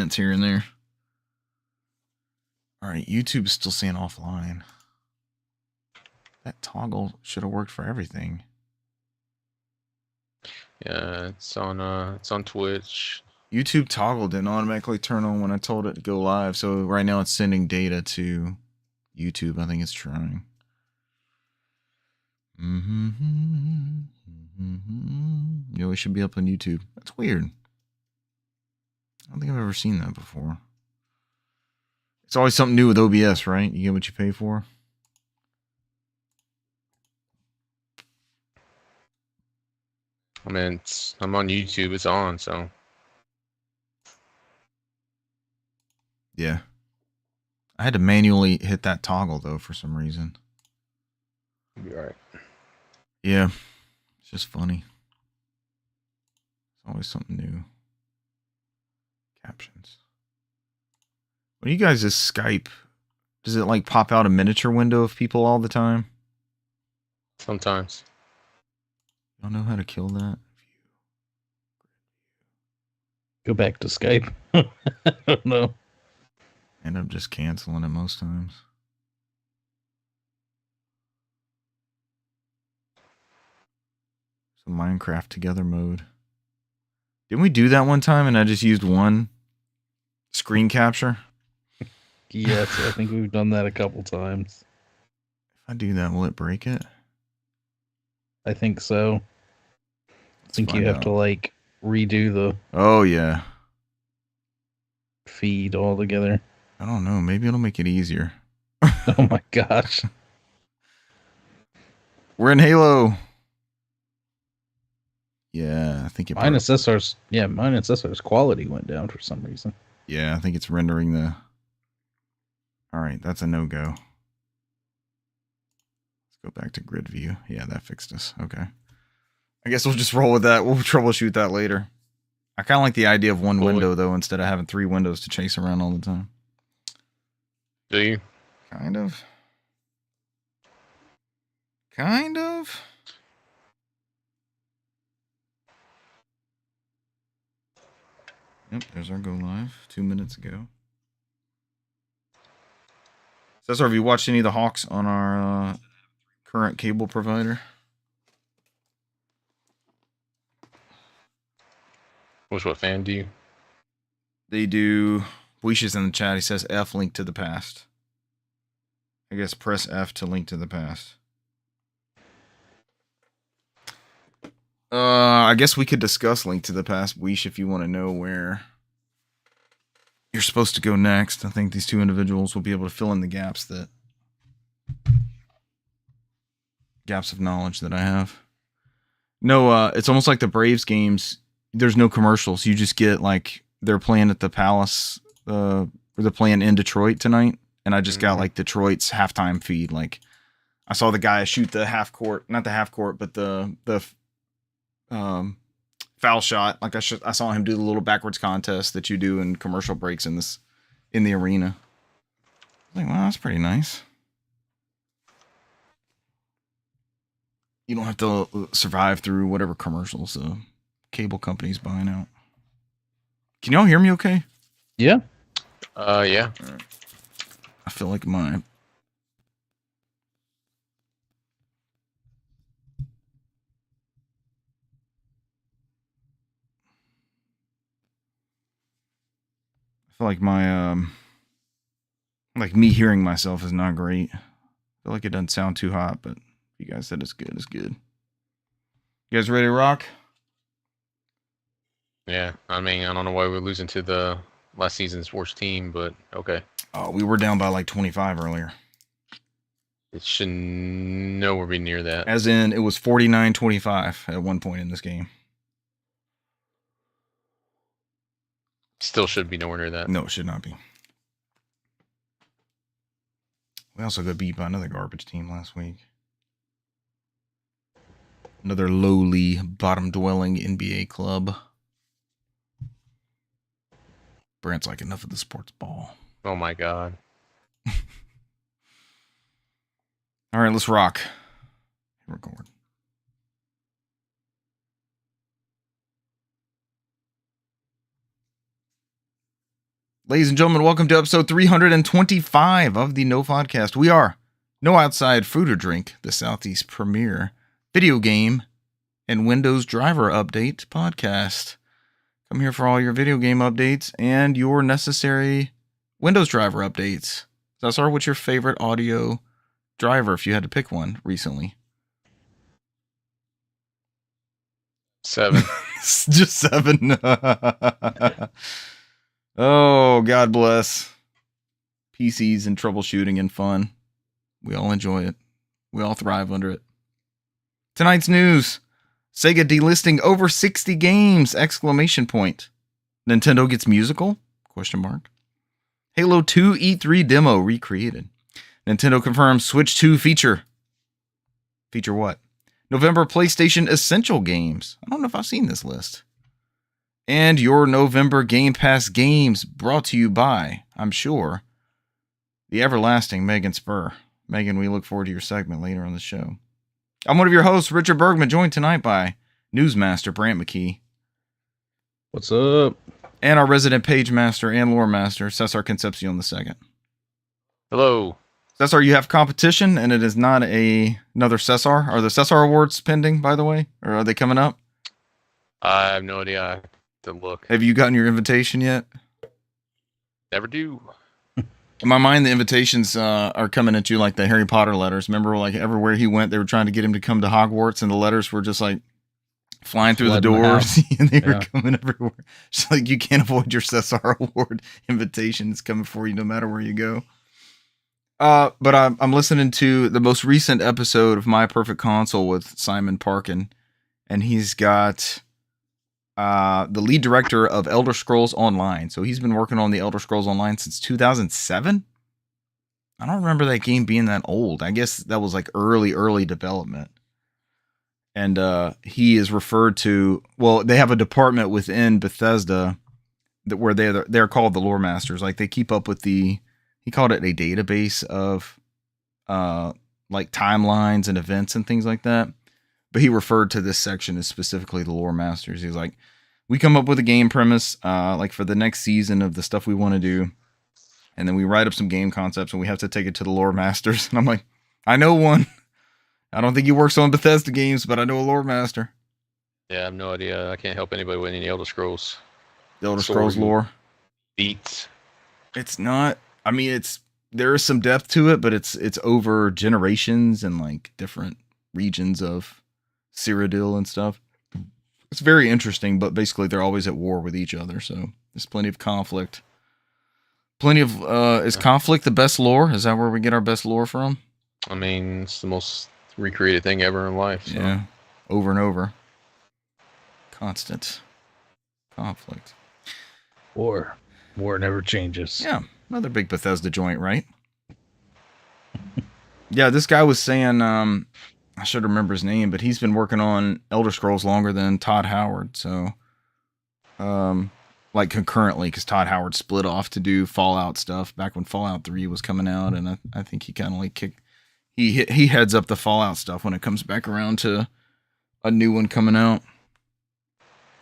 maintenance here and there. All right, YouTube's still saying offline. That toggle should have worked for everything. Yeah, it's on Twitch. YouTube toggle didn't automatically turn on when I told it to go live, so right now it's sending data to YouTube. I think it's trying. Yeah, we should be up on YouTube. That's weird. I don't think I've ever seen that before. It's always something new with OBS, right? You get what you pay for. I mean, I'm on YouTube. It's on, so. Yeah. I had to manually hit that toggle, though, for some reason. You'll be alright. Yeah. It's just funny. It's always something new. Captions. When you guys just Skype, does it like pop out a miniature window of people all the time? Sometimes. I don't know how to kill that. Go back to Skype. I don't know. End up just canceling it most times. So Minecraft together mode. Didn't we do that one time and I just used one screen capture? Yes, I think we've done that a couple times. If I do that, will it break it? I think so. I think you have to like redo the Oh yeah. feed altogether. I don't know. Maybe it'll make it easier. Oh my gosh. We're in Halo. Yeah, I think it Mine and SSR's quality went down for some reason. Yeah, I think it's rendering the... Alright, that's a no-go. Let's go back to grid view. Yeah, that fixed us. Okay. I guess we'll just roll with that. We'll troubleshoot that later. I kind of like the idea of one window, though, instead of having 3 windows to chase around all the time. Do you? Kind of. Kind of. Yep, there's our go live 2 minutes ago. Cesar, have you watched any of the Hawks on our current cable provider? What fan do you? They do. Buish's in the chat. He says F link to the past. I guess press F to link to the past. I guess we could discuss link to the past, Buish, if you want to know where you're supposed to go next. I think these two individuals will be able to fill in the gaps of knowledge that I have. No, it's almost like the Braves games. There's no commercials. You just get like they're playing at the Palace, or they're playing in Detroit tonight, and I just got like Detroit's halftime feed. Like I saw the guy shoot the not the half court, but the foul shot. Like I saw him do the little backwards contest that you do in commercial breaks in the arena. I was like, wow, that's pretty nice. You don't have to survive through whatever commercials the cable company's buying out. Can y'all hear me okay? Yeah. Yeah. Right. I feel like my... I feel like my, like me hearing myself is not great. I feel like it doesn't sound too hot, but you guys said it's good. It's good. You guys ready to rock? Yeah. I mean, I don't know why we're losing to the last season's worst team, but okay. Oh, we were down by like 25 earlier. It should nowhere be near that. As in, it was 49-25 at one point in this game. Still should be nowhere near that. No, it should not be. We also got beat by another garbage team last week. Another lowly, bottom-dwelling NBA club. Brant's like, enough of the sports ball. Oh my god. All right, let's rock. Record. Ladies and gentlemen, welcome to episode 325 of the NOFODcast. We are No Outside Food or Drink, the Southeast premier video game and Windows driver update podcast. Come here for all your video game updates and your necessary Windows driver updates. Cesar, what's your favorite audio driver if you had to pick one recently? 7. Just 7. Oh, God bless. PCs and troubleshooting and fun. We all enjoy it. We all thrive under it. Tonight's news. Sega delisting over 60 games! Exclamation point. Nintendo gets musical? Question mark. Halo 2 E3 demo recreated. Nintendo confirms Switch 2 feature. Feature what? November PlayStation Essential games. I don't know if I've seen this list. And your November Game Pass games brought to you by, I'm sure, the everlasting Megan Spur. Megan, we look forward to your segment later on the show. I'm one of your hosts, Richard Bergman, joined tonight by Newsmaster Brant McKee. What's up? And our resident page master and lore master, Cesar Concepcion II. Hello. Cesar, you have competition, and it is not another Cesar. Are the Cesar Awards pending, by the way? Or are they coming up? I have no idea. I have to look. Have you gotten your invitation yet? Never do. In my mind, the invitations are coming at you like the Harry Potter letters. Remember, like everywhere he went, they were trying to get him to come to Hogwarts, and the letters were just like flying through the doors, and they were coming everywhere. Just like you can't avoid your Cesar Award invitation. It's coming for you no matter where you go. But I'm listening to the most recent episode of My Perfect Console with Simon Parkin, and he's got the lead director of Elder Scrolls Online. So he's been working on the Elder Scrolls Online since 2007. I don't remember that game being that old. I guess that was like early development. And he is referred to, well, they have a department within Bethesda where they're called the lore masters. Like they keep up with he called it a database of like timelines and events and things like that. But he referred to this section as specifically the lore masters. He's like, we come up with a game premise, like for the next season of the stuff we want to do. And then we write up some game concepts and we have to take it to the lore masters. And I'm like, I know one. I don't think he works on Bethesda games, but I know a lore master. Yeah, I have no idea. I can't help anybody with any Elder Scrolls. The Elder Scrolls lore. Beats. It's not, I mean, there is some depth to it, but it's over generations and like different regions of Cyrodiil and stuff. It's very interesting, but basically they're always at war with each other, so there's plenty of conflict. Is conflict the best lore? Is that where we get our best lore from? I mean, it's the most recreated thing ever in life. So. Yeah, over and over. Constant conflict. War never changes. Yeah, another big Bethesda joint, right? Yeah, this guy was saying, I should remember his name, but he's been working on Elder Scrolls longer than Todd Howard. So, like concurrently, because Todd Howard split off to do Fallout stuff back when Fallout 3 was coming out, and I think he kind of like he heads up the Fallout stuff when it comes back around to a new one coming out.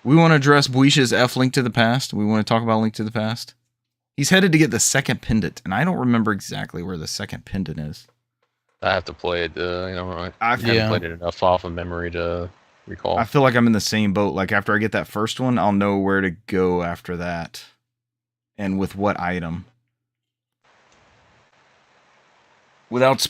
We want to address Buish's F Link to the Past. We want to talk about Link to the Past. He's headed to get the second pendant, and I don't remember exactly where the second pendant is. I have to play it. I haven't played it enough off of memory to recall. I feel like I'm in the same boat. Like after I get that first one, I'll know where to go after that, and with what item. Without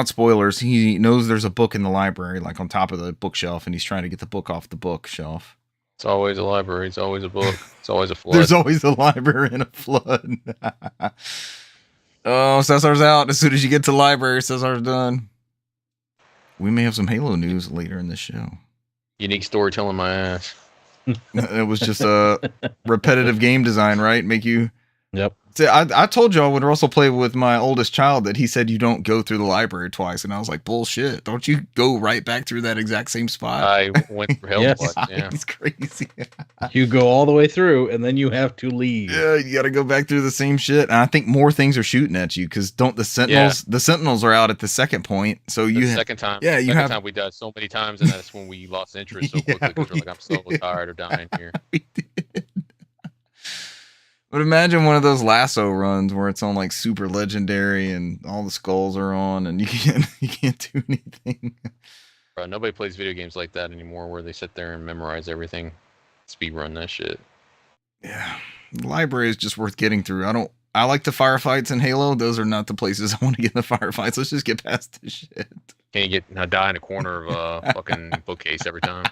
spoilers, he knows there's a book in the library, like on top of the bookshelf, and he's trying to get the book off the bookshelf. It's always a library. It's always a book. It's always a flood. There's always a library and a flood. Oh, Cesar's out. As soon as you get to the library, Cesar's done. We may have some Halo news later in the show. Unique storytelling, my ass. It was just a repetitive game design, right? Make you... Yep. See, I told y'all when Russell played with my oldest child that he said you don't go through the library twice, and I was like, bullshit! Don't you go right back through that exact same spot? I went through hell Yes. twice. Yeah. It's crazy. You go all the way through, and then you have to leave. Yeah, you got to go back through the same shit. And I think more things are shooting at you because don't the Sentinels? Yeah. The Sentinels are out at the second point, so the second time. Yeah, you have. Time we died so many times, and that's when we lost interest so quickly because we're like, I'm so tired of dying here. We did. But imagine one of those lasso runs where it's on like super legendary and all the skulls are on and you can't do anything. Bro, nobody plays video games like that anymore where they sit there and memorize everything. Speed run that shit. Yeah. The library is just worth getting through. I like the firefights in Halo. Those are not the places I want to get in the firefights. Let's just get past this shit. Can you die in a corner of a fucking bookcase every time?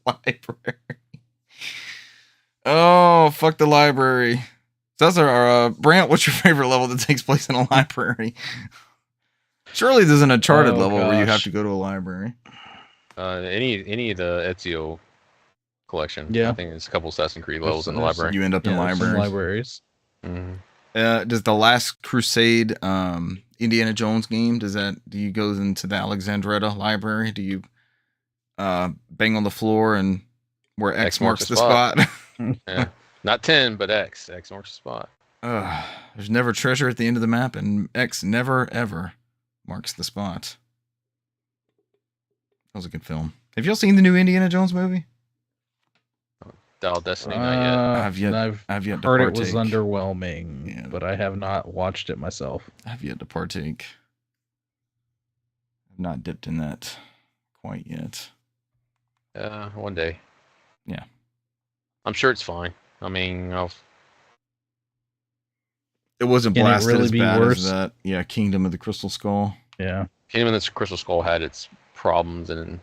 Library. Oh, fuck the library. That's our Brant, what's your favorite level that takes place in a library? Surely there's an Uncharted level where you have to go to a library. Any of the Ezio collection. Yeah. I think there's a couple Assassin's Creed levels in the library. You end up in libraries. Mm-hmm. Does the Last Crusade Indiana Jones game, do you go into the Alexandretta library? Do you bang on the floor and where X marks the spot? Yeah. Not 10, but X. X marks the spot. There's never treasure at the end of the map, and X never, ever marks the spot. That was a good film. Have y'all seen the new Indiana Jones movie? Dial Destiny, not yet. I've yet to heard partake. It was underwhelming, but I have not watched it myself. I've yet to partake. I've not dipped in that quite yet. One day. Yeah. I'm sure it's fine. I mean, it wasn't blasted really as be bad worse? as that. Yeah, Kingdom of the Crystal Skull. Yeah. Kingdom of the Crystal Skull had its problems, and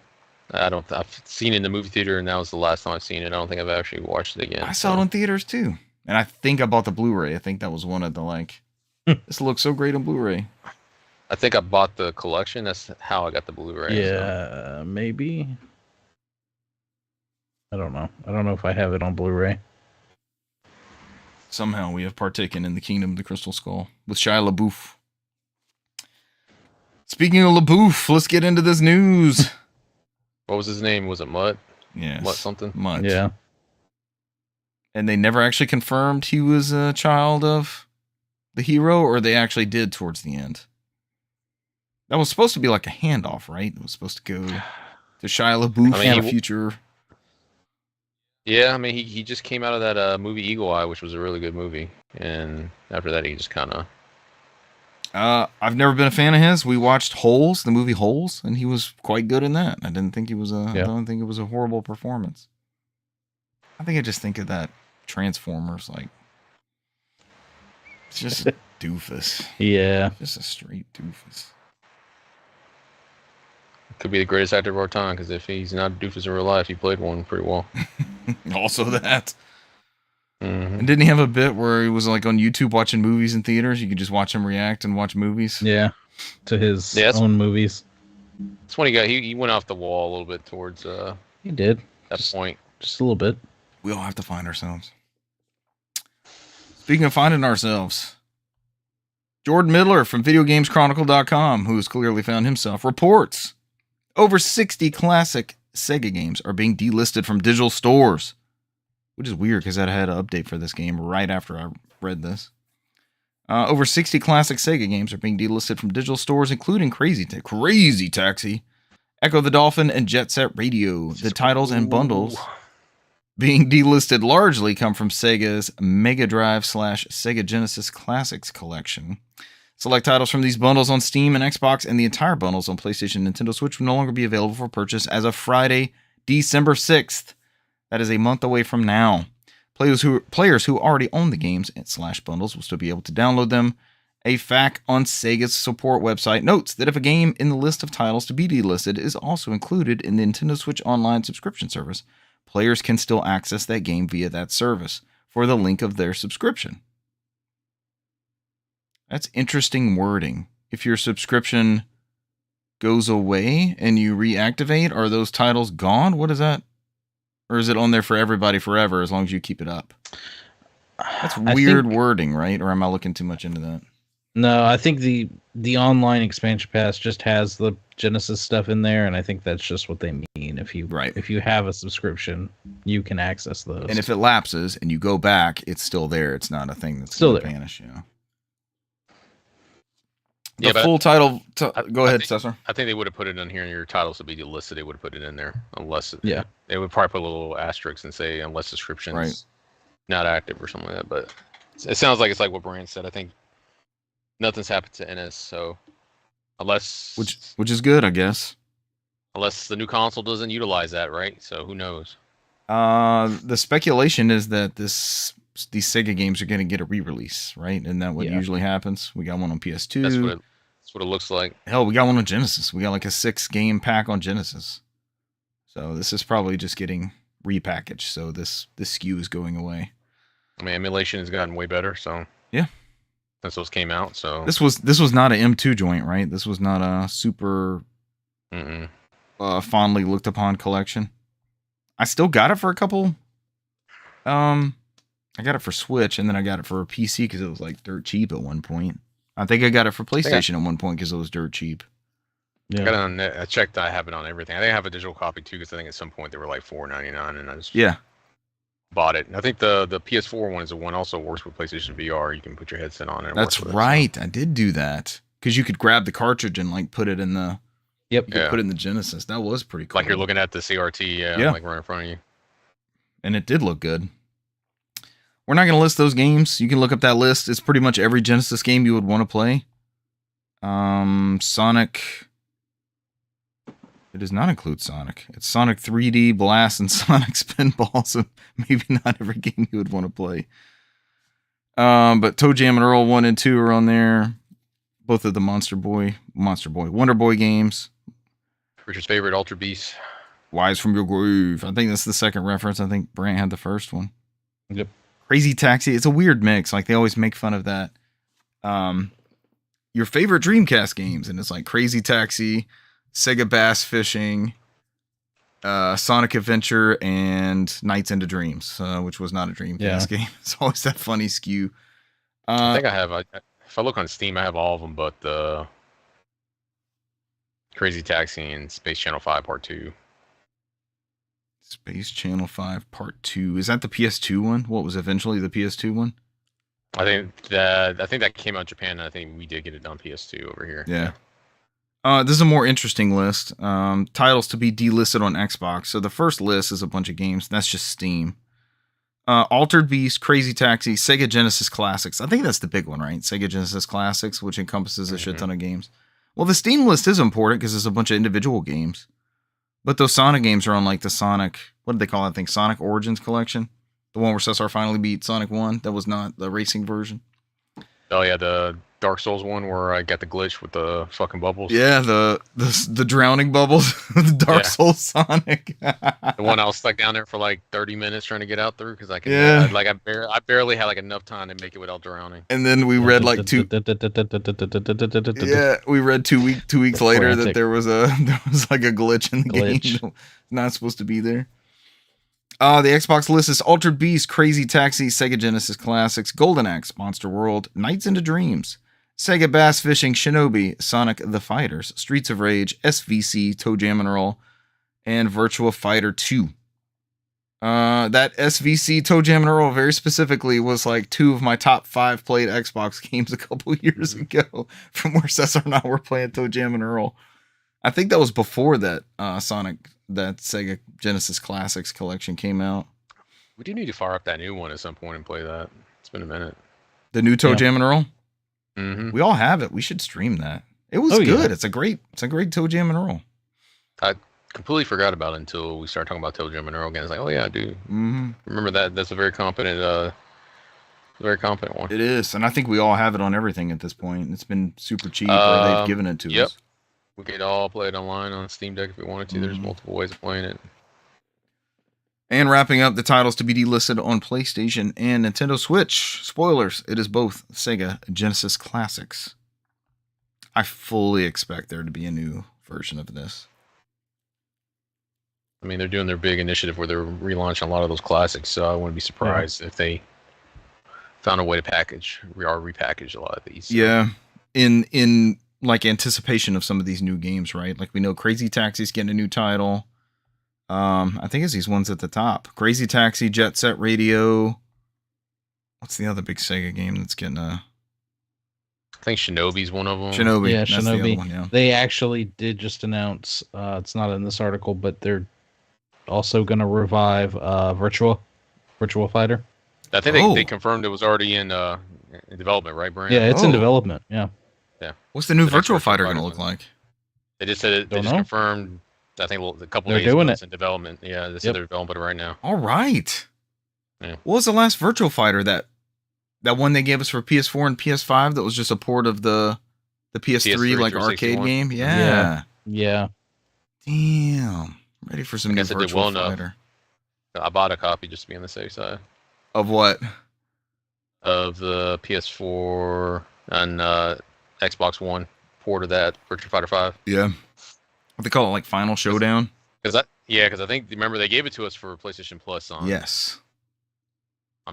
I've seen it in the movie theater, and that was the last time I've seen it. I don't think I've actually watched it again. I saw it in theaters too, and I think I bought the Blu-ray. I think that was one of the this looks so great on Blu-ray. I think I bought the collection. That's how I got the Blu-ray. Yeah, maybe. I don't know. I don't know if I have it on Blu-ray. Somehow we have partaken in the Kingdom of the Crystal Skull with Shia LaBeouf. Speaking of LaBeouf, let's get into this news. What was his name? Was it Mutt? Yes. Mutt something? Mutt. Yeah. And they never actually confirmed he was a child of the hero, or they actually did towards the end. That was supposed to be like a handoff, right? It was supposed to go to Shia LaBeouf in the future. Yeah, I mean, he just came out of that movie Eagle Eye, which was a really good movie. And after that, he just kind of... I've never been a fan of his. We watched Holes, the movie Holes, and he was quite good in that. I didn't think he was I don't think it was a horrible performance. I think I just think of that Transformers, it's just a doofus. Yeah. Just a straight doofus. Could be the greatest actor of our time, because if he's not a doofus in real life, he played one pretty well. Also that. Mm-hmm. And didn't he have a bit where he was on YouTube watching movies in theaters? You could just watch him react and watch movies. Yeah, to his own movies. That's when he went off the wall a little bit towards he did that point. Just a little bit. We all have to find ourselves. Speaking of finding ourselves, Jordan Midler from VideoGamesChronicle.com, who has clearly found himself, reports over 60 classic Sega games are being delisted from digital stores. Which is weird because I had an update for this game right after I read this. Over 60 classic Sega games are being delisted from digital stores, including Crazy Taxi, Echo the Dolphin, and Jet Set Radio. The titles and bundles being delisted largely come from Sega's Mega Drive / Sega Genesis Classics collection. Select titles from these bundles on Steam and Xbox, and the entire bundles on PlayStation and Nintendo Switch will no longer be available for purchase as of Friday, December 6th. That is a month away from now. Players who already own the games / bundles will still be able to download them. A FAQ on Sega's support website notes that if a game in the list of titles to be delisted is also included in the Nintendo Switch Online subscription service, players can still access that game via that service for the link of their subscription. That's interesting wording. If your subscription goes away and you reactivate, are those titles gone? What is that? Or is it on there for everybody forever as long as you keep it up? That's weird wording, right? Or am I looking too much into that? No, I think the online expansion pass just has the Genesis stuff in there, and I think that's just what they mean. If you have a subscription, you can access those. And if it lapses and you go back, it's still there. It's not a thing that's still there. Vanish, The full title. Go ahead, Cesar. I think they would have put it in here in your titles to be delisted. They would have put it in there unless. Yeah. They would probably put a little asterisk and say unless subscriptions not active or something like that. But it sounds like it's like what Brand said. I think nothing's happened to NS, so unless which is good, I guess. Unless the new console doesn't utilize that, right? So who knows? The speculation is that these Sega games are going to get a re-release, right? Isn't that what usually happens? We got one on PS2. That's what it looks like. Hell, we got one on Genesis. We got like a 6-game pack on Genesis. So this is probably just getting repackaged. So this SKU is going away. I mean, emulation has gotten way better. So yeah, since those came out. So this was not an M2 joint, right? This was not a super fondly looked upon collection. I still got it for a couple. I got it for Switch, and then I got it for a PC because it was like dirt cheap at one point. I think I got it for PlayStation at one point because it was dirt cheap. Yeah. I got it on. I checked. I have it on everything. I think I have a digital copy too because I think at some point they were like $4.99, and I just bought it. And I think the PS4 one is the one also works with PlayStation VR. You can put your headset on it. That's right. I did do that because you could grab the cartridge and like put it in the. Yep. You could put it in the Genesis. That was pretty cool. Like you're looking at the CRT, like right in front of you. And it did look good. We're not going to list those games. You can look up that list. It's pretty much every Genesis game you would want to play. Sonic. It does not include Sonic. It's Sonic 3D, Blast, and Sonic Spinball. So maybe not every game you would want to play. But Toe Jam and Earl 1 and 2 are on there. Both of the Wonder Boy games. Richard's favorite, Ultra Beast. Wise from Your Grave. I think that's the second reference. I think Brant had the first one. Yep. Crazy Taxi. It's a weird mix. Like they always make fun of that. Your favorite Dreamcast games, and it's like Crazy Taxi, Sega Bass Fishing, Sonic Adventure, and Nights into Dreams, which was not a Dreamcast game. It's always that funny skew. I think I have. If I look on Steam, I have all of them, but the Crazy Taxi and Space Channel 5 Part 2. Space Channel 5 Part 2. Is that the PS2 one? What was eventually the PS2 one? I think that came out in Japan, and I think we did get it on PS2 over here. Yeah. This is a more interesting list. Titles to be delisted on Xbox. So the first list is a bunch of games. That's just Steam. Altered Beast, Crazy Taxi, Sega Genesis Classics. I think that's the big one, right? Sega Genesis Classics, which encompasses a shit ton of games. Well, the Steam list is important because there's a bunch of individual games. But those Sonic games are on like the Sonic, what did they call that thing? Sonic Origins Collection? The one where Cesar finally beat Sonic 1. That was not the racing version. Oh yeah, the Dark Souls one where I got the glitch with the fucking bubbles. Yeah, the drowning bubbles. The Dark Souls Sonic. The one I was stuck down there for like 30 minutes trying to get out through because I barely had like enough time to make it without drowning. And then we read like we read 2 weeks later that there was like a glitch in the game. Not supposed to be there. The Xbox list is Altered Beast, Crazy Taxi, Sega Genesis Classics, Golden Axe, Monster World, Nights into Dreams, Sega Bass Fishing, Shinobi, Sonic the Fighters, Streets of Rage, SVC, Toe Jam and Earl, and Virtua Fighter 2. That SVC, Toe Jam and Earl, very specifically, was like 2 of my top 5 played Xbox games a couple years ago, from where Cesar and I were playing Toe Jam and Earl. I think that was before that that Sega Genesis Classics collection came out. We do need to fire up that new one at some point and play that. It's been a minute. The new Toe Jam and Earl? Mm-hmm. We all have it. We should stream that. It was good. Yeah. It's a great Toe Jam and Earl. I completely forgot about it until we started talking about Toe Jam and Earl again. It's like, oh yeah, I do. Mm-hmm. Remember that. That's a very competent one. It is. And I think we all have it on everything at this point. It's been super cheap or they've given it to us. We could all play it online on Steam Deck if we wanted to. Mm-hmm. There's multiple ways of playing it. And wrapping up the titles to be delisted on PlayStation and Nintendo Switch. Spoilers, it is both Sega Genesis Classics. I fully expect there to be a new version of this. I mean, they're doing their big initiative where they're relaunching a lot of those classics, so I wouldn't be surprised if they found a way to repackage a lot of these. Yeah, in like anticipation of some of these new games, right? Like we know Crazy Taxi's getting a new title. I think it's these ones at the top. Crazy Taxi, Jet Set Radio. What's the other big Sega game that's getting a... I think Shinobi's one of them. Shinobi. Yeah, Shinobi. The one, They actually did just announce, it's not in this article, but they're also going to revive Virtua Fighter. I think they confirmed it was already in development, right, Brian? Yeah, it's in development. Yeah. Yeah. What's the new Virtual Fighter going to look like? They just said it. They just confirmed. I think a couple days ago it's in development. Yeah, they said they're developing it right now. All right. Yeah. What was the last Virtual Fighter that one they gave us for PS4 and PS5 that was just a port of the PS3 like arcade game? Yeah. Yeah. Damn. Ready for some new Virtual Fighter. I bought a copy just to be on the safe side. Of what? Of the PS4 and Xbox One port of that Virtua Fighter 5. Yeah. They call it like Final Showdown. Because I think remember they gave it to us for PlayStation Plus on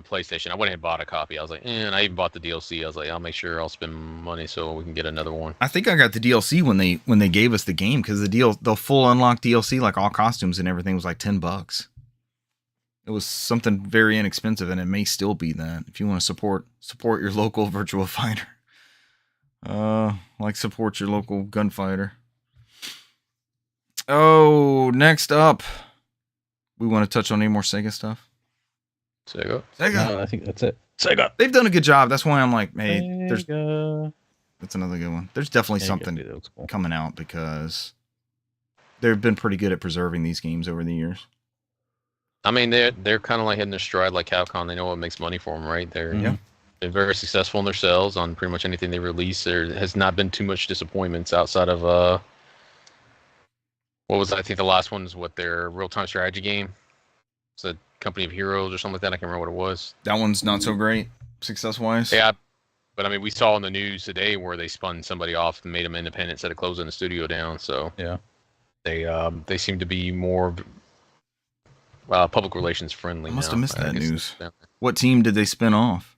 PlayStation. I went ahead and bought a copy. I was like, and I even bought the DLC. I was like, I'll make sure I'll spend money so we can get another one. I think I got the DLC when they gave us the game because the full unlocked DLC, like all costumes and everything, was like $10. It was something very inexpensive, and it may still be that if you want to support your local Virtua Fighter. Like support your local gunfighter. Oh, next up, we want to touch on any more Sega stuff. Sega. No, I think that's it. Sega. They've done a good job. That's why I'm like, hey, that's another good one. There's definitely something coming out because they've been pretty good at preserving these games over the years. I mean, they're kind of like hitting their stride like Capcom. They know what makes money for them, right? They're very successful in their sales on pretty much anything they release. There has not been too much disappointments outside of what was I think the last one is their real-time strategy game. It's a Company of Heroes or something like that. I can't remember what it was. That one's not so great success-wise. Yeah, but I mean, we saw in the news today where they spun somebody off and made them independent instead of closing the studio down. So yeah, they seem to be more public relations friendly. I must have missed that news. What team did they spin off?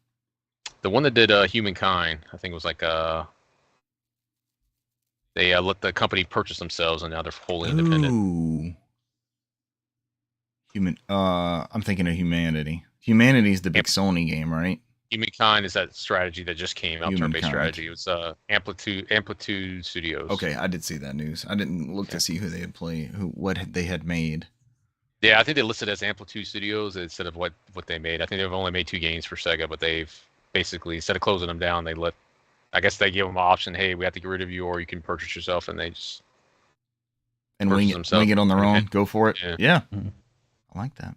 The one that did Humankind, I think it was like they let the company purchase themselves, and now they're wholly independent. Ooh. I'm thinking of Humanity. Humanity is the big Sony game, right? Humankind is that strategy that just came out, turn-based strategy. It was Amplitude Studios. Okay, I did see that news. I didn't look to see who they had played, what they had made. Yeah, I think they listed as Amplitude Studios instead of what they made. I think they've only made 2 games for Sega, but they've basically, instead of closing them down, I guess they give them an option. Hey, we have to get rid of you, or you can purchase yourself, and they just wing it on their own. Go for it. Yeah. Mm-hmm. I like that.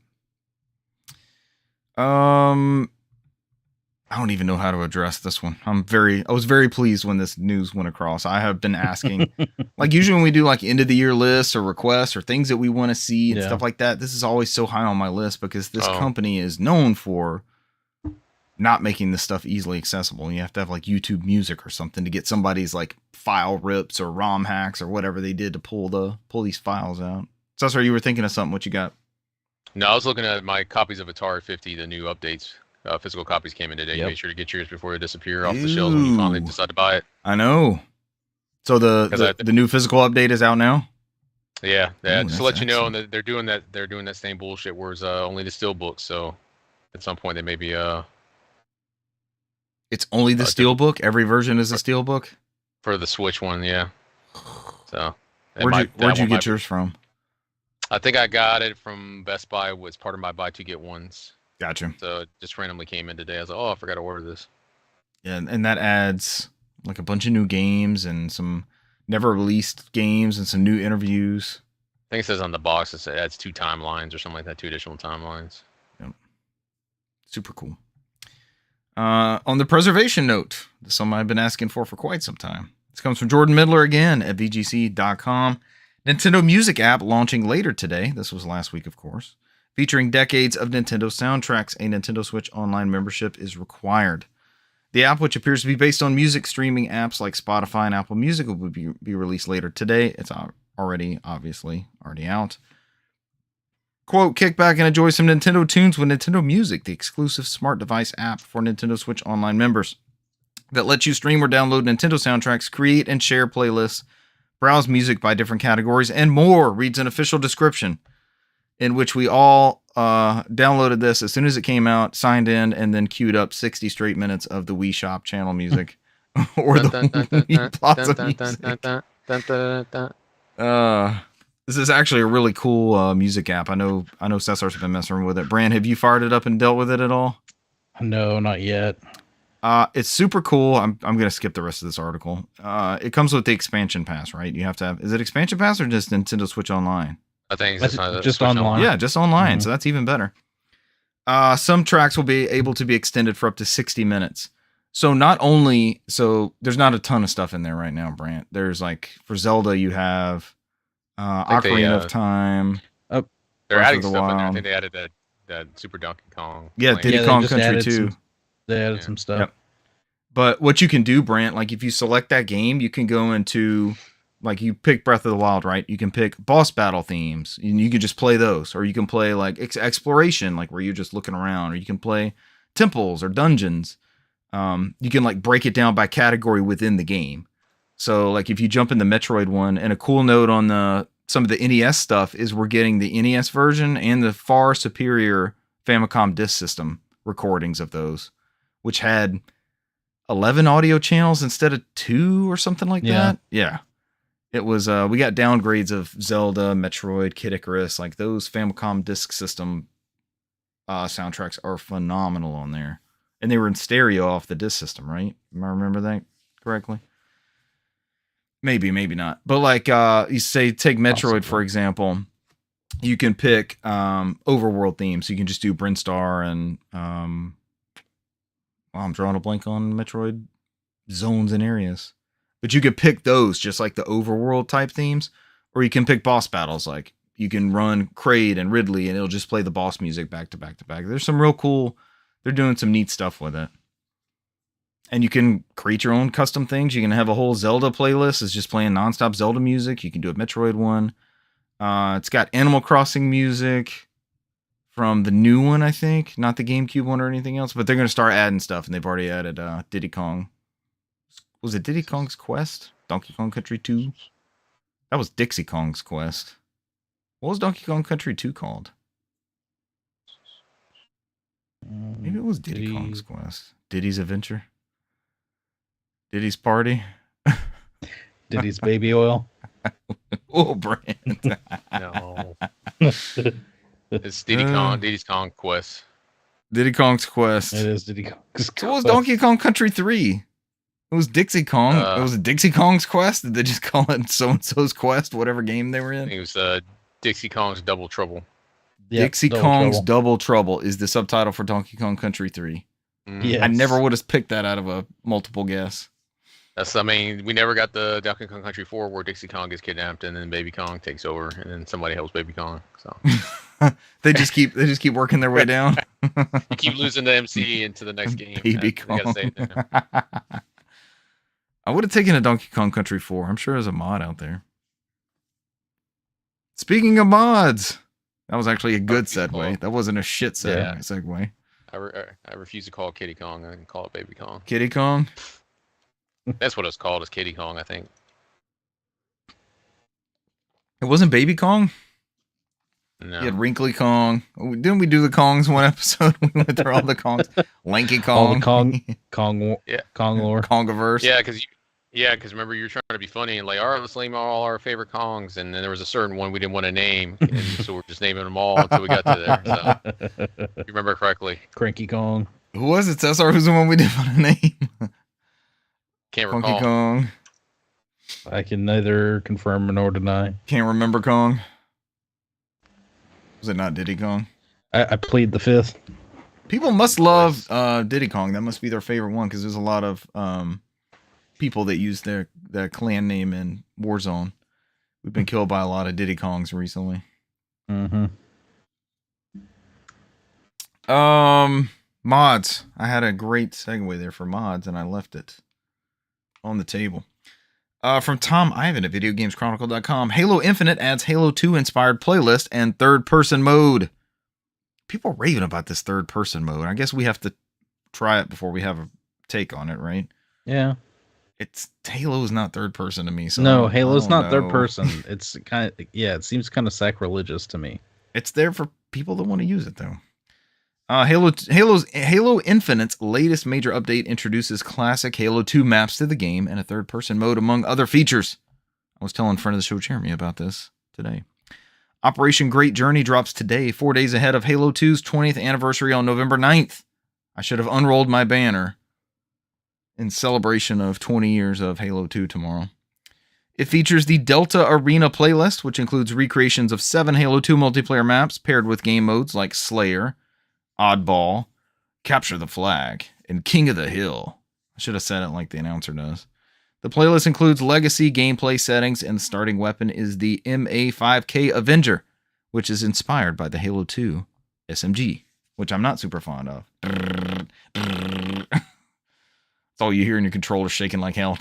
I don't even know how to address this one. I was very pleased when this news went across. I have been asking, like usually when we do like end of the year lists or requests or things that we want to see and stuff like that, this is always so high on my list because this company is known for not making this stuff easily accessible. You have to have like YouTube Music or something to get somebody's like file rips or ROM hacks or whatever they did to pull these files out. Cesar, you were thinking of something. What you got? No, I was looking at my copies of Atari 50, the new updates. Physical copies came in today. Yep. Make sure to get yours before they disappear off the shelves when you finally decide to buy it. I know. So the new physical update is out now? Yeah. Just to let you know, and they're doing that same bullshit where it's only the steelbook. So at some point they may be It's only the steelbook? Every version is a steelbook? For the Switch one, yeah. So where'd you get yours from? I think I got it from Best Buy. Was part of my buy 2 get 1s. Gotcha. So it just randomly came in today. I was like, I forgot to order this. Yeah, and that adds like a bunch of new games and some never released games and some new interviews. I think it says on the box it adds 2 timelines or something like that, 2 additional timelines. Yep. Super cool. On the preservation note, this is something I've been asking for quite some time. This comes from Jordan Midler again at VGC.com. Nintendo Music app launching later today. This was last week, of course. Featuring decades of Nintendo soundtracks, a Nintendo Switch Online membership is required. The app, which appears to be based on music streaming apps like Spotify and Apple Music, will be released later today. It's already out. Quote, kick back and enjoy some Nintendo tunes with Nintendo Music, the exclusive smart device app for Nintendo Switch Online members that lets you stream or download Nintendo soundtracks, create and share playlists, browse music by different categories, and more, reads an official description in which we all downloaded this as soon as it came out, signed in, and then queued up 60 straight minutes of the Wii Shop channel music or the Wii Plaza music. This is actually a really cool music app. I know Cesar's been messing with it. Brand, have you fired it up and dealt with it at all? No, not yet. It's super cool. I'm gonna skip the rest of this article. It comes with the expansion pass, right? You have to have. Is it expansion pass or just Nintendo Switch Online? I think it's just online. Yeah, just online. Mm-hmm. So that's even better. Some tracks will be able to be extended for up to 60 minutes. So there's not a ton of stuff in there right now, Brant. There's like for Zelda, you have Ocarina of Time. They're adding stuff in there. I think they added that Super Donkey Kong. Yeah, Diddy Kong Country 2. They added some stuff. Yep. But what you can do, Brant, like if you select that game, you can go into, like you pick Breath of the Wild, right? You can pick boss battle themes, and you can just play those. Or you can play like exploration, like where you're just looking around. Or you can play temples or dungeons. You can like break it down by category within the game. So like if you jump in the Metroid one, and a cool note on some of the NES stuff is we're getting the NES version and the far superior Famicom Disk System recordings of those, which had 11 audio channels instead of 2 or something like that. Yeah. It was, we got downgrades of Zelda, Metroid, Kid Icarus, like those Famicom Disk System soundtracks are phenomenal on there. And they were in stereo off the disc system, right? Am I remember that correctly? Maybe not. But like, you say, take Metroid, for example, you can pick overworld themes. So you can just do Brinstar and, I'm drawing a blank on Metroid zones and areas. But you could pick those, just like the overworld type themes. Or you can pick boss battles, like you can run Kraid and Ridley and it'll just play the boss music back to back to back. There's some real cool, they're doing some neat stuff with it. And you can create your own custom things. You can have a whole Zelda playlist. It's just playing nonstop Zelda music. You can do a Metroid one. It's got Animal Crossing music from the new one, I think. Not the GameCube one or anything else. But they're going to start adding stuff. And they've already added Diddy Kong. Was it Diddy Kong's Quest? Donkey Kong Country 2? That was Dixie Kong's Quest. What was Donkey Kong Country 2 called? Maybe it was Diddy Kong's Quest. Diddy's Adventure? Diddy's Party? Diddy's Baby Oil? Oh, Brand. No. It's Diddy's Kong Quest. Diddy Kong's Quest. It is Diddy Kong's Quest. So what was Donkey Kong Country 3? It was Dixie Kong. It was Dixie Kong's Quest? Did they just call it so-and-so's Quest, whatever game they were in? I think it was Dixie Kong's Double Trouble. Yep, Dixie Kong's Double Trouble is the subtitle for Donkey Kong Country 3. Yes. I never would have picked that out of a multiple guess. We never got the Donkey Kong Country 4 where Dixie Kong gets kidnapped and then Baby Kong takes over and then somebody helps Baby Kong. So they just keep working their way down. You keep losing the MC into the next game. Baby Kong. I would have taken a Donkey Kong Country 4. I'm sure there's a mod out there. Speaking of mods, that was actually a good segue. That wasn't a shit segue. I refuse to call it Kitty Kong. I can call it Baby Kong. Kitty Kong? That's what it's called, is Kitty Kong, I think. It wasn't Baby Kong? No. You had Wrinkly Kong. Didn't we do the Kongs one episode? We went through all the Kongs. Lanky Kong. All the Kong lore. Kongiverse. Yeah, because remember you were trying to be funny and like, all right, let's name all our favorite Kongs, and then there was a certain one we didn't want to name, and so we're just naming them all until we got to there. So you remember correctly. Cranky Kong. Who was it, Cesar? Who's the one we didn't want to name? Can't recall. Funky Kong. I can neither confirm nor deny. Can't remember Kong. Was it not Diddy Kong? I plead the fifth. People must love Diddy Kong. That must be their favorite one because there's a lot of people that use their clan name in Warzone. We've been killed by a lot of Diddy Kongs recently. Mm-hmm. Mods. I had a great segue there for mods, and I left it on the table. From Tom Ivan at VideoGamesChronicle.com. Halo Infinite adds Halo 2 inspired playlist and third-person mode. People are raving about this third-person mode. I guess we have to try it before we have a take on it, right? Yeah. Halo's not third person to me. So no, Halo's not third person. It's kind of, it seems kind of sacrilegious to me. It's there for people that want to use it though. Halo Infinite's latest major update introduces classic Halo 2 maps to the game and a third person mode among other features. I was telling friend of the show Jeremy about this today. Operation Great Journey drops today, 4 days ahead of Halo 2's 20th anniversary on November 9th. I should have unrolled my banner in celebration of 20 years of Halo 2 tomorrow. It features the Delta Arena playlist, which includes recreations of 7 Halo 2 multiplayer maps paired with game modes like Slayer, Oddball, Capture the Flag, and King of the Hill. I should have said it like the announcer does. The playlist includes legacy gameplay settings, and the starting weapon is the MA5K Avenger, which is inspired by the Halo 2 SMG, which I'm not super fond of. That's all you hear in your controller shaking like hell.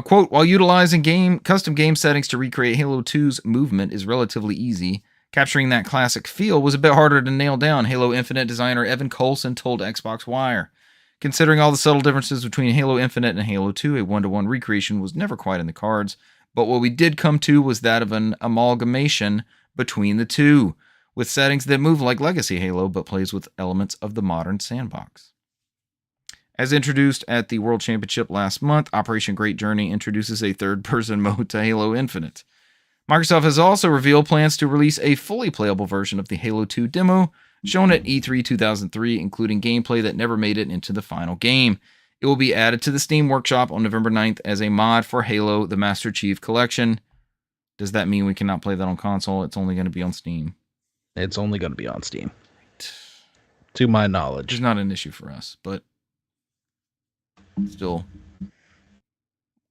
Quote, while utilizing custom game settings to recreate Halo 2's movement is relatively easy, capturing that classic feel was a bit harder to nail down, Halo Infinite designer Evan Coulson told Xbox Wire. Considering all the subtle differences between Halo Infinite and Halo 2, a one-to-one recreation was never quite in the cards, but what we did come to was that of an amalgamation between the two, with settings that move like Legacy Halo but plays with elements of the modern sandbox. As introduced at the World Championship last month, Operation Great Journey introduces a third-person mode to Halo Infinite. Microsoft has also revealed plans to release a fully playable version of the Halo 2 demo, shown at E3 2003, including gameplay that never made it into the final game. It will be added to the Steam Workshop on November 9th as a mod for Halo the Master Chief Collection. Does that mean we cannot play that on console? It's only going to be on Steam. It's only going to be on Steam. To my knowledge. It's not an issue for us, but still,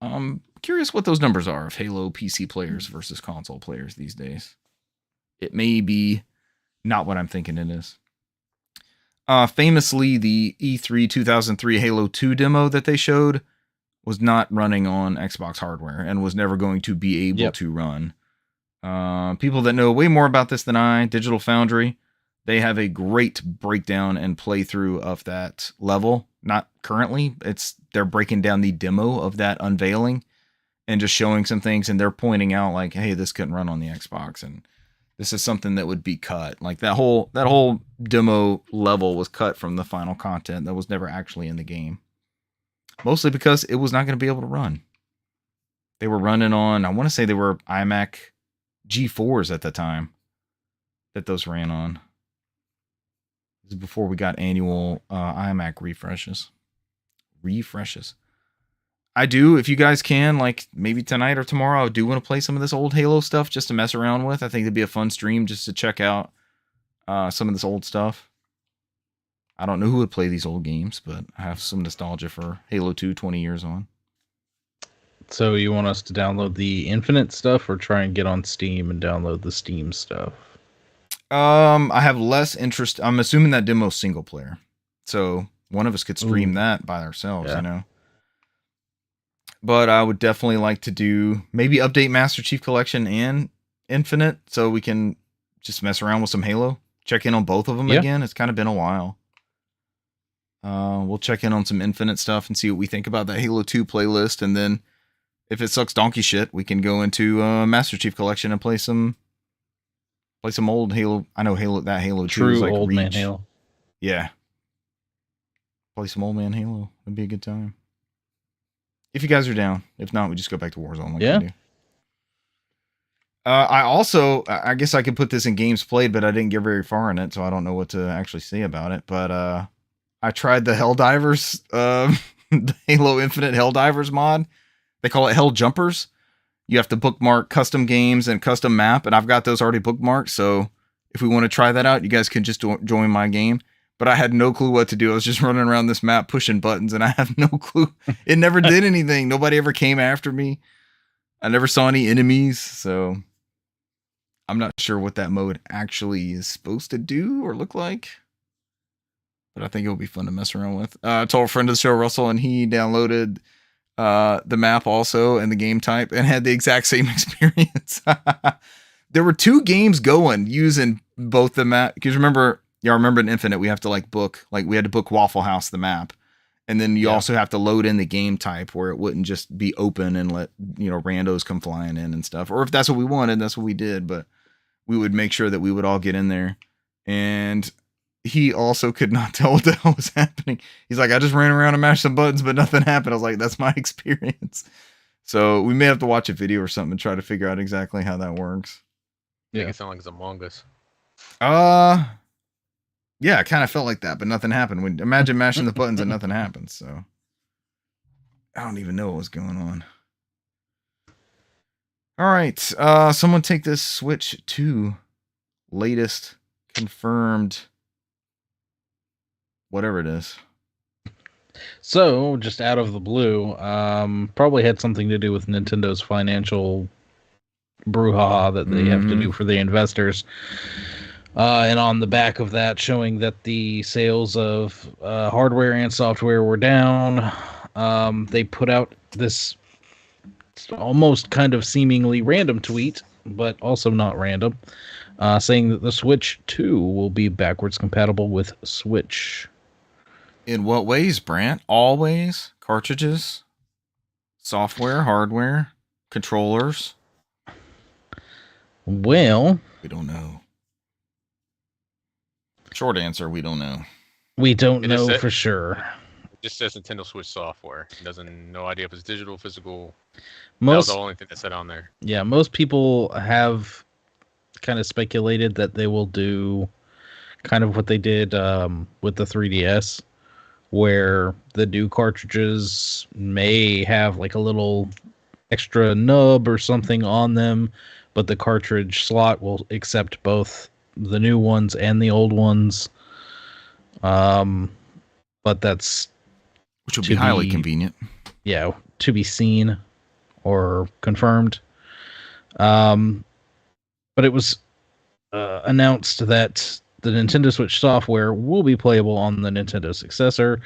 I'm curious what those numbers are of Halo PC players versus console players these days. It may be not what I'm thinking it is. Famously, the E3 2003 Halo 2 demo that they showed was not running on Xbox hardware and was never going to be able to run. People that know way more about this than I, Digital Foundry, they have a great breakdown and playthrough of that level. Not currently. They're breaking down the demo of that unveiling and just showing some things, and they're pointing out like, hey, this couldn't run on the Xbox, and this is something that would be cut. Like that whole demo level was cut from the final content that was never actually in the game. Mostly because it was not going to be able to run. They were running on, I want to say they were iMac G4s at the time that those ran on. This is before we got annual iMac refreshes. I do, if you guys can, like maybe tonight or tomorrow, I do want to play some of this old Halo stuff just to mess around with. I think it'd be a fun stream just to check out some of this old stuff. I don't know who would play these old games, but I have some nostalgia for Halo 2 20 years on. So you want us to download the Infinite stuff or try and get on Steam and download the Steam stuff? I have less interest. I'm assuming that demo's single player. So one of us could stream that by ourselves, you know. But I would definitely like to do maybe update Master Chief Collection and Infinite so we can just mess around with some Halo. Check in on both of them again. It's kind of been a while. We'll check in on some Infinite stuff and see what we think about that Halo 2 playlist. And then if it sucks donkey shit, we can go into Master Chief Collection and play some old Halo. I know Halo 2 True is like old Reach. man Halo. Yeah. Play some old man Halo. It'd be a good time. If you guys are down. If not, we just go back to Warzone like we do. I guess I could put this in games played, but I didn't get very far in it, so I don't know what to actually say about it. But I tried the Helldivers, the Halo Infinite Helldivers mod. They call it Hell Jumpers. You have to bookmark custom games and custom map, and I've got those already bookmarked. So if we want to try that out, you guys can just join my game. But I had no clue what to do. I was just running around this map pushing buttons, and I have no clue. It never did anything. Nobody ever came after me. I never saw any enemies, so I'm not sure what that mode actually is supposed to do or look like. But I think it'll be fun to mess around with. I told a friend of the show, Russell, and he downloaded the map also and the game type and had the exact same experience. There were 2 games going using both the map. Because remember in Infinite, we have to we had to book Waffle House, the map. And then you also have to load in the game type where it wouldn't just be open and let, randos come flying in and stuff. Or if that's what we wanted, that's what we did. But we would make sure that we would all get in there. And he also could not tell what the hell was happening. He's like, I just ran around and mashed some buttons, but nothing happened. I was like, that's my experience. So we may have to watch a video or something and try to figure out exactly how that works. Make it sound like it's Among Us. Yeah, it kind of felt like that, but nothing happened. Imagine mashing the buttons and nothing happens. So I don't even know what was going on. All right, someone take this Switch 2 latest confirmed whatever it is. So, just out of the blue, probably had something to do with Nintendo's financial brouhaha that they have to do for the investors. And on the back of that, showing that the sales of hardware and software were down, they put out this almost kind of seemingly random tweet, but also not random, saying that the Switch 2 will be backwards compatible with Switch. In what ways, Brant? All ways? Cartridges? Software? Hardware? Controllers? Well, we don't know. Short answer, we don't know. We don't know for sure. It just says Nintendo Switch software. It doesn't, no idea if it's digital, physical. That was the only thing that said on there. Yeah, most people have kind of speculated that they will do kind of what they did with the 3DS, where the new cartridges may have like a little extra nub or something on them, but the cartridge slot will accept both the new ones and the old ones. But that's which will be highly convenient. Yeah, to be seen or confirmed. But it was announced that the Nintendo Switch software will be playable on the Nintendo successor,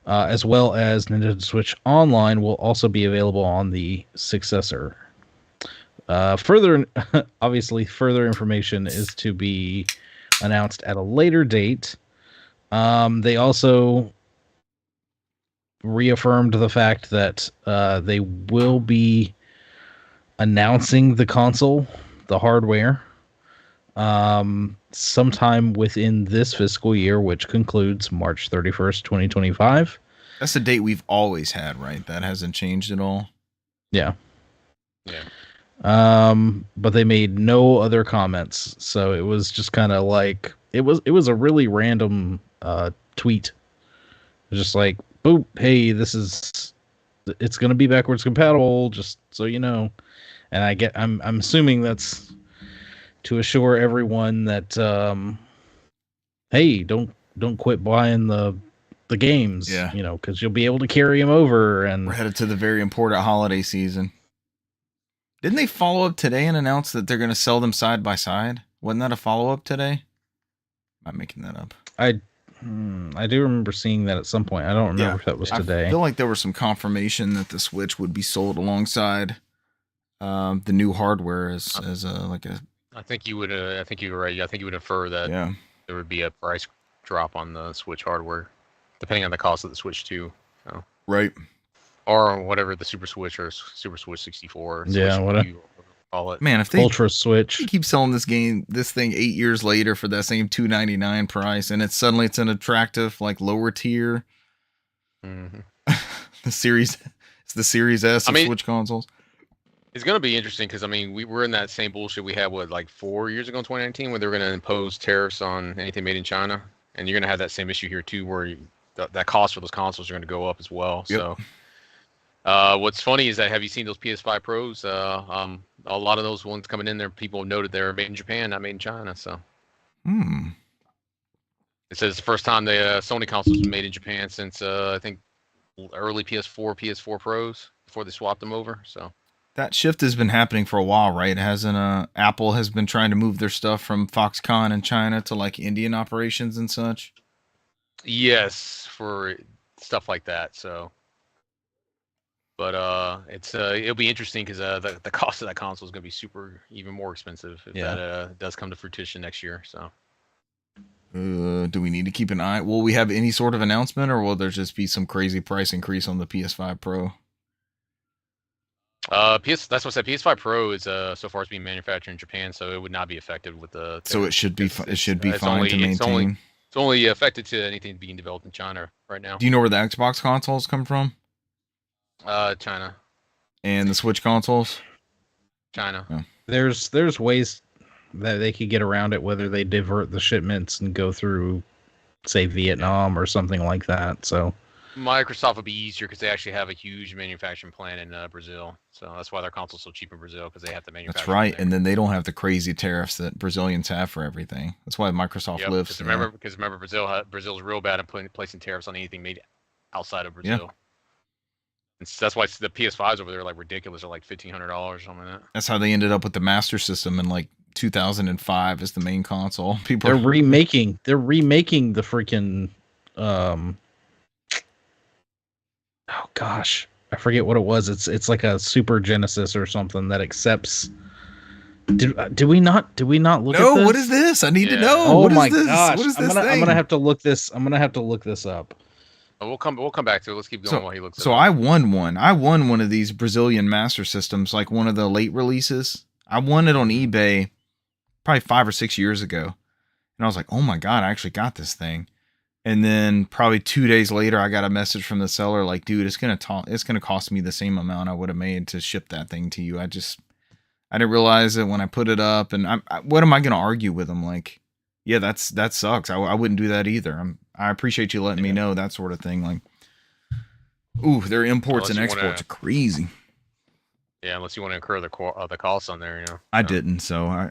as well as Nintendo Switch Online will also be available on the successor. Obviously, further information is to be announced at a later date. They also reaffirmed the fact that they will be announcing the console, the hardware, sometime within this fiscal year, which concludes March 31st, 2025. That's the date we've always had, right? That hasn't changed at all. Yeah. Yeah. But they made no other comments, so it was just kind of like it was a really random tweet. It was just like, boop, hey, it's gonna be backwards compatible, just so you know. And I'm assuming that's to assure everyone that hey, don't quit buying the games, yeah, because you'll be able to carry them over. And we're headed to the very important holiday season. Didn't they follow up today and announce that they're going to sell them side by side? Wasn't that a follow up today? I'm making that up. I do remember seeing that at some point. I don't remember if that was today. I feel like there was some confirmation that the Switch would be sold alongside the new hardware as like a. I think you would. I think you were right. I think you would infer that there would be a price drop on the Switch hardware, depending on the cost of the Switch 2. So. Right. Or whatever the Super Switch or Super Switch 64. Yeah, whatever you call it. Man, if they Ultra Switch, you keep selling this thing 8 years later for that same $299 price, and it's an attractive like lower tier. Mm-hmm. It's the Series S of Switch consoles. It's gonna be interesting because we were in that same bullshit we had 4 years ago in 2019 when they were gonna impose tariffs on anything made in China, and you're gonna have that same issue here too, where that cost for those consoles are gonna go up as well. Yep. So. What's funny is that have you seen those PS5 Pros? A lot of those ones coming in there, people noted they're made in Japan, not made in China. So, it says the first time the Sony consoles been made in Japan since I think early PS4 Pros before they swapped them over. So that shift has been happening for a while, right? Hasn't Apple has been trying to move their stuff from Foxconn in China to like Indian operations and such. Yes, for stuff like that. So. But it'll be interesting because the cost of that console is going to be even more expensive if that does come to fruition next year. So, do we need to keep an eye? Will we have any sort of announcement, or will there just be some crazy price increase on the PS5 Pro? That's what I said. PS5 Pro is so far it's being manufactured in Japan, so it would not be affected with the. So it should be fine to maintain. It's only affected to anything being developed in China right now. Do you know where the Xbox consoles come from? China. And the Switch consoles? China. Oh. There's ways that they could get around it, whether they divert the shipments and go through say Vietnam or something like that. So Microsoft would be easier because they actually have a huge manufacturing plant in Brazil. So that's why their console's so cheap in Brazil, because they have to manufacture. That's right, and then they don't have the crazy tariffs that Brazilians have for everything. That's why Microsoft lives. Because remember, Brazil's real bad at placing tariffs on anything made outside of Brazil. Yeah. And so that's why the PS5s over there are like ridiculous. They're like $1,500 or something like that. That's how they ended up with the Master System in like 2005 as the main console. They're remaking the freaking oh gosh, I forget what it was. It's like a Super Genesis or something that accepts. Did we not look at this? What is this? I need to know. Oh what my is this? gosh! What is this I'm gonna have to look this. I'm gonna have to look this up. We'll come back to it. Let's keep going while he looks. So I won one. I won one of these Brazilian Master Systems, like one of the late releases. I won it on eBay probably 5 or 6 years ago, and I was like, "Oh my god, I actually got this thing." And then probably 2 days later, I got a message from the seller like, "Dude, it's gonna cost me the same amount I would have made to ship that thing to you." I didn't realize it when I put it up, and what am I gonna argue with them? Like, yeah, that sucks. I wouldn't do that either. I appreciate you letting me know, that sort of thing. Like, ooh, their imports and exports are crazy. Yeah, unless you want to incur the costs on there, I didn't, so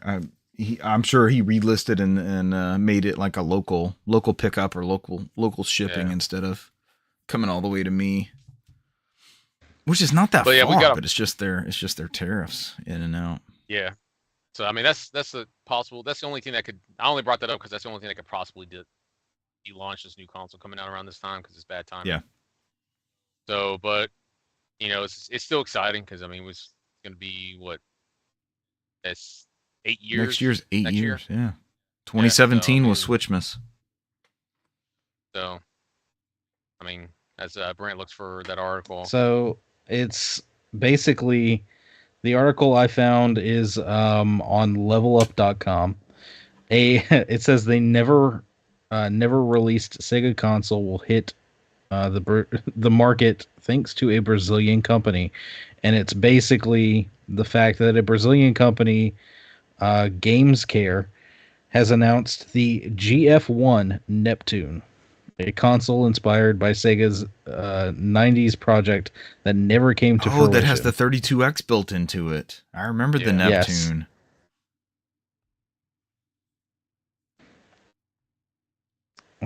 I'm sure he relisted and made it like a local pickup or local shipping instead of coming all the way to me, which is not that far. But it's just their tariffs in and out. Yeah, so I mean that's the possible. That's the only thing that could. I only brought that up because that's the only thing that could possibly launch this new console coming out around this time because it's bad time. Yeah. So, but it's still exciting because I mean it's going to be what? That's 8 years. Next year's 8 years. Yeah. 2017 was Switchmas. So, I mean, as Brent looks for that article. So it's basically the article I found is on levelup.com. It says they never released Sega console will hit the market thanks to a Brazilian company, and it's basically the fact that a Brazilian company, GamesCare, has announced the GF1 Neptune, a console inspired by Sega's 90s project that never came to fruition. Oh, that has the 32X built into it. I remember the Neptune. Yes.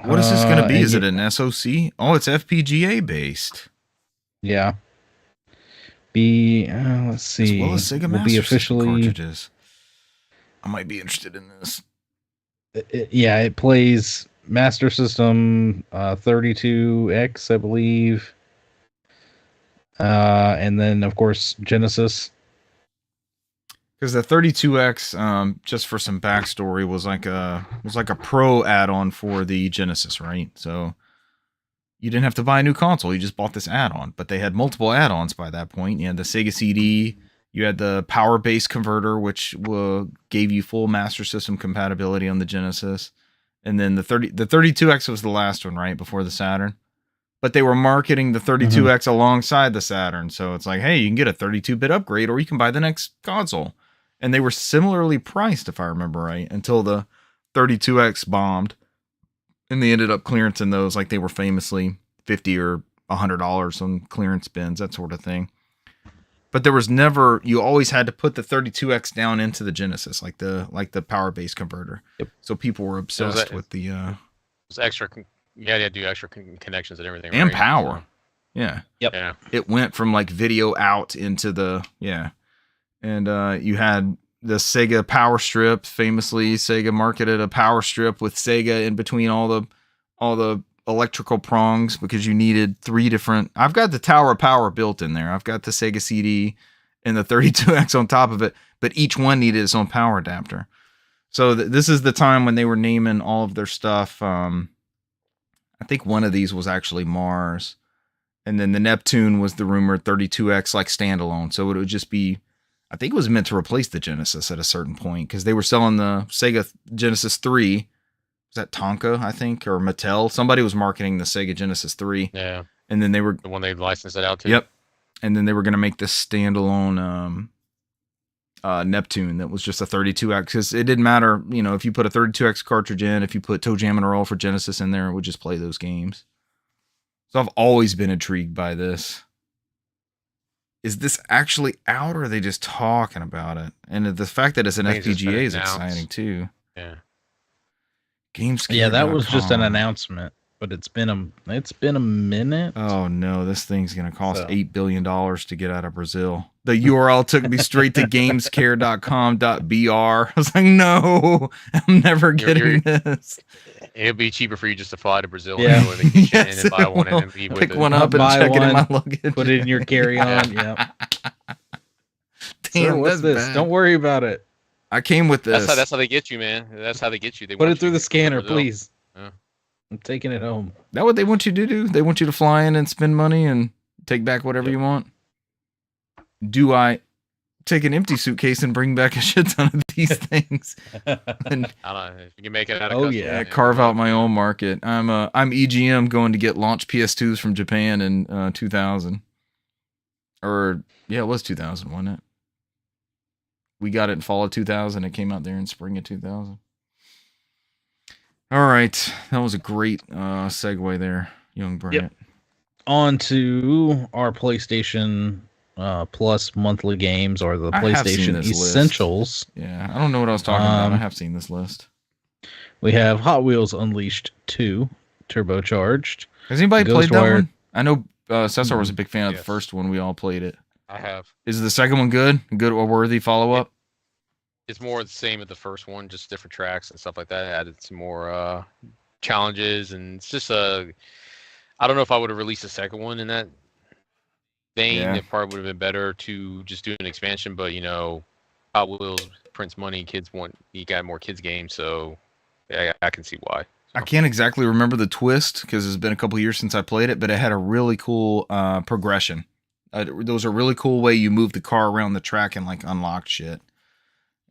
What is this going to be? Is it an SoC? Oh, it's FPGA based. Yeah. Let's see. As well as Sega Master System cartridges. I might be interested in this. It plays Master System 32X, I believe. And then, of course, Genesis. Because the 32X, just for some backstory, was like a pro add-on for the Genesis, right? So you didn't have to buy a new console; you just bought this add-on. But they had multiple add-ons by that point. You had the Sega CD, you had the power base converter, which gave you full Master System compatibility on the Genesis, and then the 32X was the last one, right before the Saturn. But they were marketing the 32X alongside the Saturn, so it's like, hey, you can get a 32-bit upgrade, or you can buy the next console. And they were similarly priced, if I remember right, until the 32X bombed. And they ended up clearancing those like they were famously $50 or $100 on clearance bins, that sort of thing. But there was never, you always had to put the 32X down into the Genesis, like the power base converter. Yep. So people were obsessed with the... It was extra, you had to do extra connections and everything. And right? power. So, yeah. Yep. Yeah. It went from like video out into the... Yeah. And you had the Sega Power Strip. Famously, Sega marketed a Power Strip with Sega in between all the electrical prongs because you needed 3 different. I've got the Tower of Power built in there. I've got the Sega CD and the 32X on top of it, but each one needed its own power adapter. So this is the time when they were naming all of their stuff. I think one of these was actually Mars, and then the Neptune was the rumored 32X like standalone. So it would just be. I think it was meant to replace the Genesis at a certain point because they were selling the Sega Genesis 3. Was that Tonka, I think, or Mattel? Somebody was marketing the Sega Genesis 3. Yeah. And then they were... The one they licensed it out to. Yep. And then they were going to make this standalone Neptune that was just a 32X, because it didn't matter, if you put a 32X cartridge in, if you put Toe Jam and Earl for Genesis in there, it would just play those games. So I've always been intrigued by this. Is this actually out, or are they just talking about it? And the fact that it's an FPGA is exciting too. Yeah. Gamescare.com. Yeah, that was just an announcement, but it's been a minute. Oh no, this thing's gonna cost $8 billion to get out of Brazil. The URL took me straight to gamescare.com.br. I was like, no, I'm never getting this. It'll be cheaper for you just to fly to Brazil and go vacation and buy one and leave with it. Pick one up and check it in my luggage. Put it in your carry-on. Yeah. Damn, what's this? Bad. Don't worry about it. I came with this. That's how they get you, man. That's how they get you. They put it through the scanner, please. Yeah. I'm taking it home. That what they want you to do? They want you to fly in and spend money and take back whatever you want? Do I take an empty suitcase and bring back a shit ton of these things? And, I don't know if you can make it out of carve out my own market. I'm EGM going to get launch PS2s from Japan in 2000. Or it was 2000, wasn't it? We got it in fall of 2000. It came out there in spring of 2000. All right, that was a great segue there, young Brent. Yep. On to our PlayStation Plus monthly games, or the PlayStation Essentials. List. Yeah, I don't know what I was talking about. I have seen this list. We have Hot Wheels Unleashed 2 Turbocharged. Has anybody played that one? I know Cesar was a big fan of the first one. We all played it. I have. Is the second one good? A worthy follow-up? It's more the same as the first one, just different tracks and stuff like that. Added some more challenges, and it's just I don't know if I would have released a second one in that vein. Yeah. It probably would have been better to just do an expansion, but Hot Wheels prints money. You got more kids games, so I can see why. I can't exactly remember the twist because it's been a couple years since I played it, but it had a really cool progression. There was a really cool way you moved the car around the track and unlocked shit.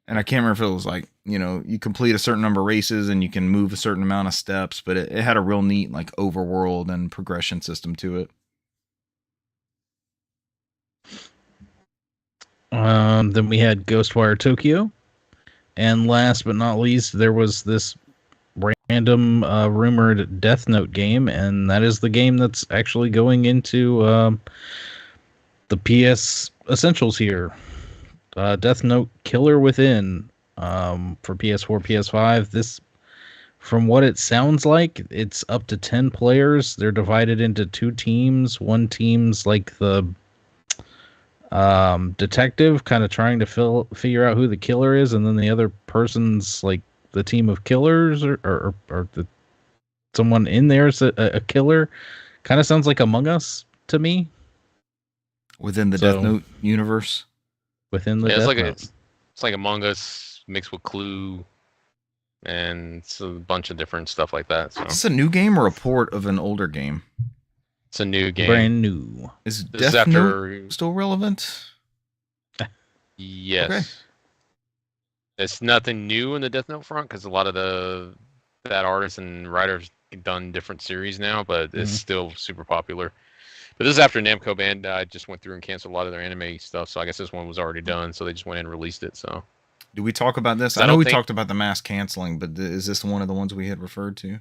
And I can't remember if it was you complete a certain number of races and you can move a certain amount of steps, but it had a real neat overworld and progression system to it. Then we had Ghostwire Tokyo, and last but not least, there was this random rumored Death Note game, and that is the game that's actually going into the PS Essentials here. Death Note Killer Within for PS4, PS5. This, from what it sounds like, it's up to 10 players. They're divided into 2 teams. One team's the detective, kind of trying to figure out who the killer is, and then the other person's the team of killers, or someone in there is a killer. Kind of sounds like Among Us to me. Within the Death Note universe. Within the Death Note. It's like Among Us mixed with Clue, and it's a bunch of different stuff like that. So. Is this a new game or a port of an older game? It's a new game. Brand new. Is Death Note still relevant? Yes. Okay. It's nothing new in the Death Note front because a lot of that artists and writers done different series now, but it's still super popular. But this is after Namco Bandai just went through and canceled a lot of their anime stuff, so I guess this one was already done, so they just went in and released it. So, do we talk about this? I know we talked about the mass canceling, but is this one of the ones we had referred to?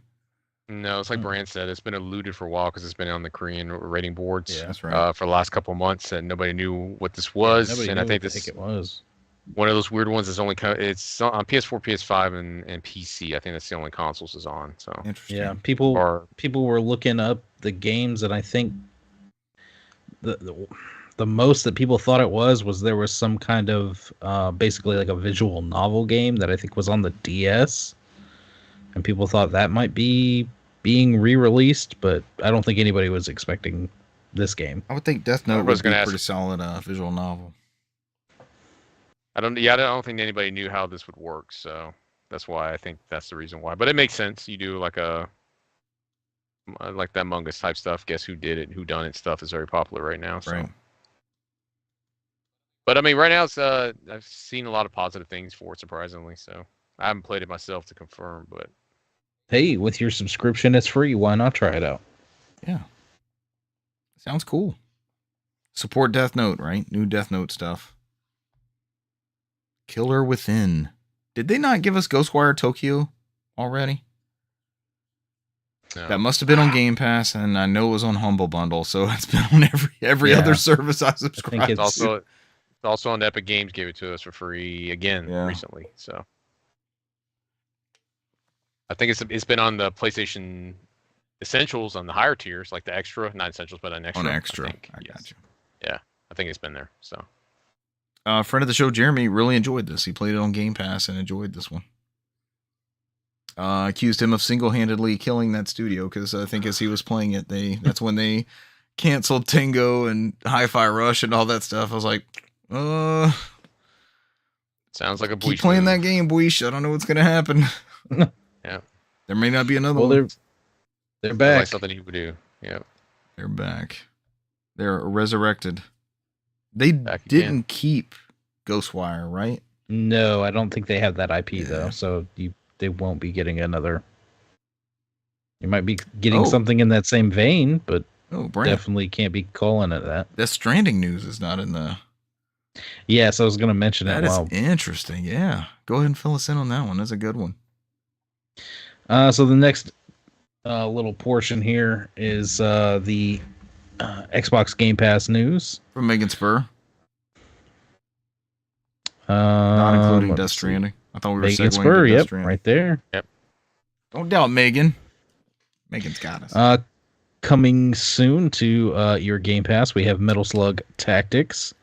No, it's like Brand said, it's been eluded for a while because it's been on the Korean rating boards. Yeah, that's right. For the last couple of months, and nobody knew what this was. I think it was one of those weird ones. It's on PS4, PS5, and PC. I think that's the only consoles it's on. So interesting. Yeah, people were looking up the games, and I think the most that people thought it was there was some kind of basically a visual novel game that I think was on the DS, and people thought that might be being re-released, but I don't think anybody was expecting this game. I would think Death Note was pretty solid visual novel. I don't think anybody knew how this would work, so that's why I think that's the reason why. But it makes sense. You do like that Among Us type stuff. Guess who did it? Who done it? Stuff is very popular right now. So. Right. But I mean, right now I've seen a lot of positive things for it, surprisingly. So I haven't played it myself to confirm, but. Hey, with your subscription, it's free. Why not try it out? Yeah. Sounds cool. Support Death Note, right? New Death Note stuff. Killer Within. Did they not give us Ghostwire Tokyo already? No. That must have been on Game Pass, and I know it was on Humble Bundle, so it's been on every other service I subscribe to. It's also on Epic Games, gave it to us for free again recently. So I think it's been on the PlayStation Essentials on the higher tiers, like the extra, not Essentials, but an extra. On extra, I got you. Yeah, I think it's been there. So, friend of the show, Jeremy, really enjoyed this. He played it on Game Pass and enjoyed this one. Accused him of single-handedly killing that studio because I think as he was playing it, that's when they canceled Tango and Hi-Fi Rush and all that stuff. I was like, sounds like a keep playing that game, Buish. I don't know what's gonna happen. Yeah, there may not be another one. They're back. Like something you would do. Yeah, they're back. They're resurrected. They didn't keep Ghostwire, right? No, I don't think they have that IP though. So they won't be getting another. You might be getting something in that same vein, but definitely can't be calling it that. Death Stranding news is not in the. Yes, I was going to mention that. That is interesting. Yeah, go ahead and fill us in on that one. That's a good one. So the next little portion here is the Xbox Game Pass news from Megan Spur. Not including Death Stranding. I thought we were Megan Spur, yep, right there. Yep. Don't doubt Megan. Megan's got us. Coming soon to your Game Pass, we have Metal Slug Tactics,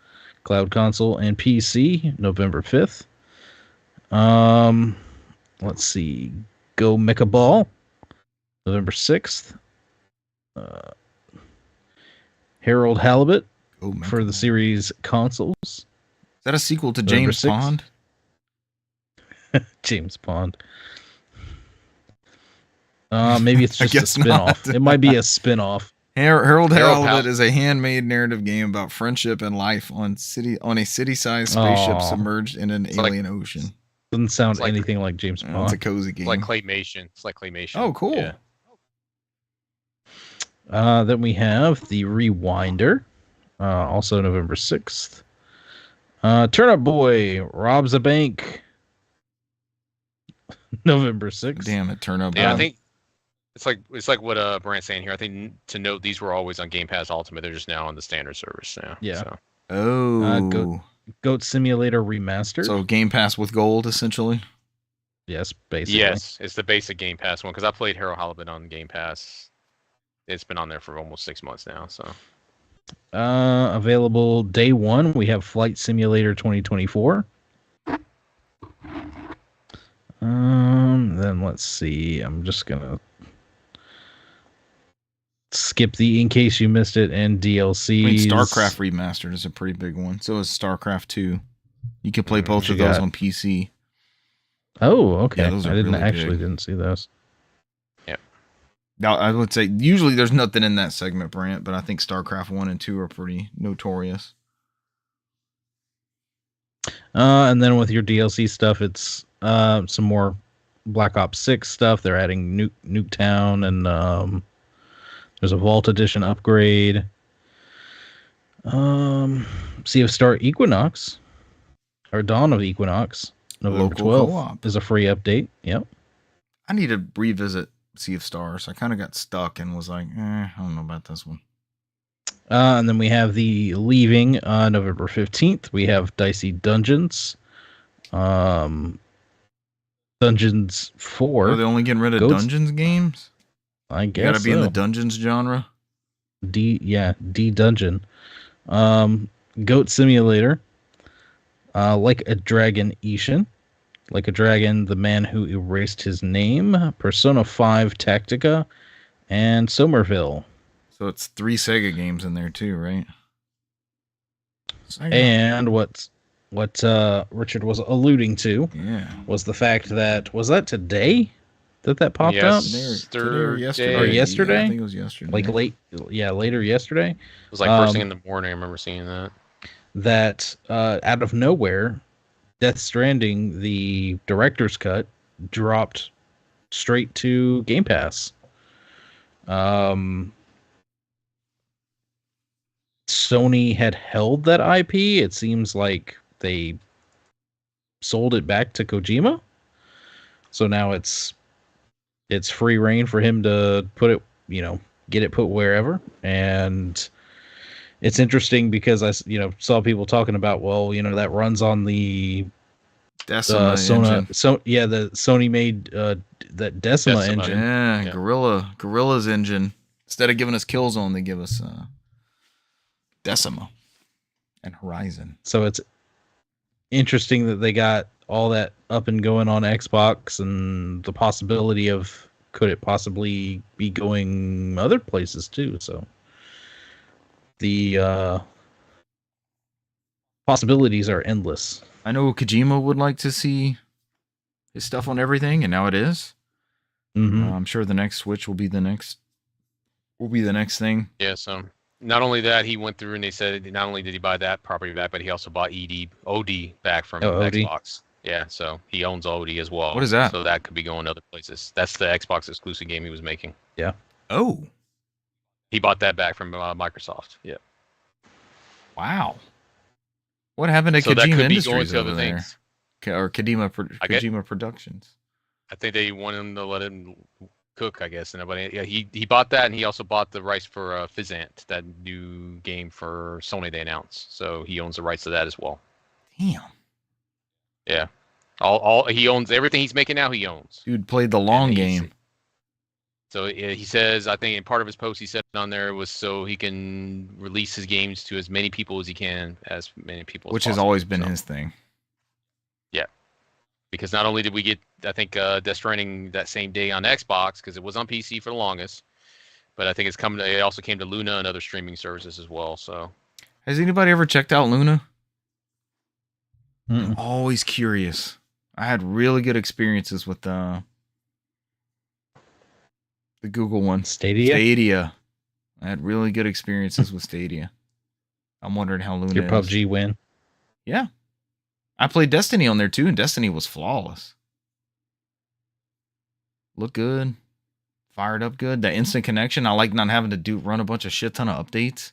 Cloud Console and PC, November 5th. Let's see. Go Mecha Ball, November 6th. Harold Halibut for the series consoles. Is that a sequel to James Bond? James Bond. Maybe it's just a spin-off. It might be a spin-off. Harold Halibut is a handmade narrative game about friendship and life on a city-sized spaceship submerged in an alien ocean. Doesn't sound anything like James Bond. It's a cozy game. It's like claymation. Oh, cool. Yeah. Then we have the Rewinder, also November 6th. Turnip Boy robs a bank, November 6th. Damn it, Turnip Boy. Yeah, I think it's like what Brant's saying here. I think to note these were always on Game Pass Ultimate. They're just now on the standard service now. Yeah. So. Oh. Goat Simulator Remastered. So Game Pass with gold, essentially. Yes, basically. Yes, it's the basic Game Pass one because I played Harold Halibut on Game Pass. It's been on there for almost 6 months now. So. Available day one, we have Flight Simulator 2024. Then let's see. I'm just gonna skip the in case you missed it and DLC. I mean, StarCraft Remastered is a pretty big one. So is StarCraft 2. You can play both of those on PC. Oh, okay. Yeah, those are didn't see those. Yeah. Now I would say usually there's nothing in that segment, Brant, but I think StarCraft 1 and 2 are pretty notorious. And then with your DLC stuff, it's some more Black Ops 6 stuff. They're adding Nuketown and there's a Vault Edition upgrade. Sea of Star Equinox, or Dawn of Equinox, November 12th is a free update. Yep. I need to revisit Sea of Stars. I kind of got stuck and was like, I don't know about this one. And then we have the Leaving November 15th. We have Dicey Dungeons. Dungeons 4. Are they only getting rid of Dungeons games? I guess you gotta be in the Dungeons genre. D Dungeon. Goat Simulator. Like a Dragon Ishin. Like a Dragon, The Man Who Erased His Name. Persona 5 Tactica. And Somerville. So it's 3 Sega games in there too, right? And what Richard was alluding to was the fact that was that today that popped up? Today or yesterday? Or yesterday? Yeah, I think it was yesterday. Like later yesterday. It was like first thing in the morning. I remember seeing that. That out of nowhere, Death Stranding, the director's cut, dropped straight to Game Pass. Sony had held that IP. It seems like they sold it back to Kojima. So now it's free reign for him to put it, get it put wherever. And it's interesting because I saw people talking about, well, that runs on the Decima engine. The Sony made that Decima engine. Yeah, Gorilla's engine. Instead of giving us Killzone, they give us Decima and Horizon. So it's interesting that they got all that up and going on Xbox, and the possibility of could it possibly be going other places too. So the possibilities are endless. I know Kojima would like to see his stuff on everything, and now it is. Mm-hmm. I'm sure the next Switch will be the next thing. Yeah, so not only that, he went through and they said not only did he buy that property back, but he also bought OD back from Xbox. Yeah, so he owns OD as well. What is that? So that could be going to other places. That's the Xbox exclusive game he was making. Yeah. Oh. He bought that back from Microsoft. Yeah. Wow. What happened to Kojima Industries over there? Or Kojima Productions? I think they wanted him to let him cook, I guess. But yeah, he bought that, and he also bought the rights for Fizzant, that new game for Sony they announced. So he owns the rights to that as well. Damn. Yeah. All he owns everything he's making now. He owns. Dude played the long game. So he says, I think in part of his post he said on there was so he can release his games to as many people as he can, as many people. Which has always been his thing. Yeah. Because not only did we get, I think, Death Stranding that same day on Xbox, because it was on PC for the longest, but I think it also came to Luna and other streaming services as well. So, has anybody ever checked out Luna? Mm-mm. I'm always curious. I had really good experiences with the Google one. Stadia. I had really good experiences with Stadia. I'm wondering how Luna Your PUBG win. Yeah. I played Destiny on there too, and Destiny was flawless. Looked good. Fired up good. That instant connection. I like not having to run a bunch of shit ton of updates.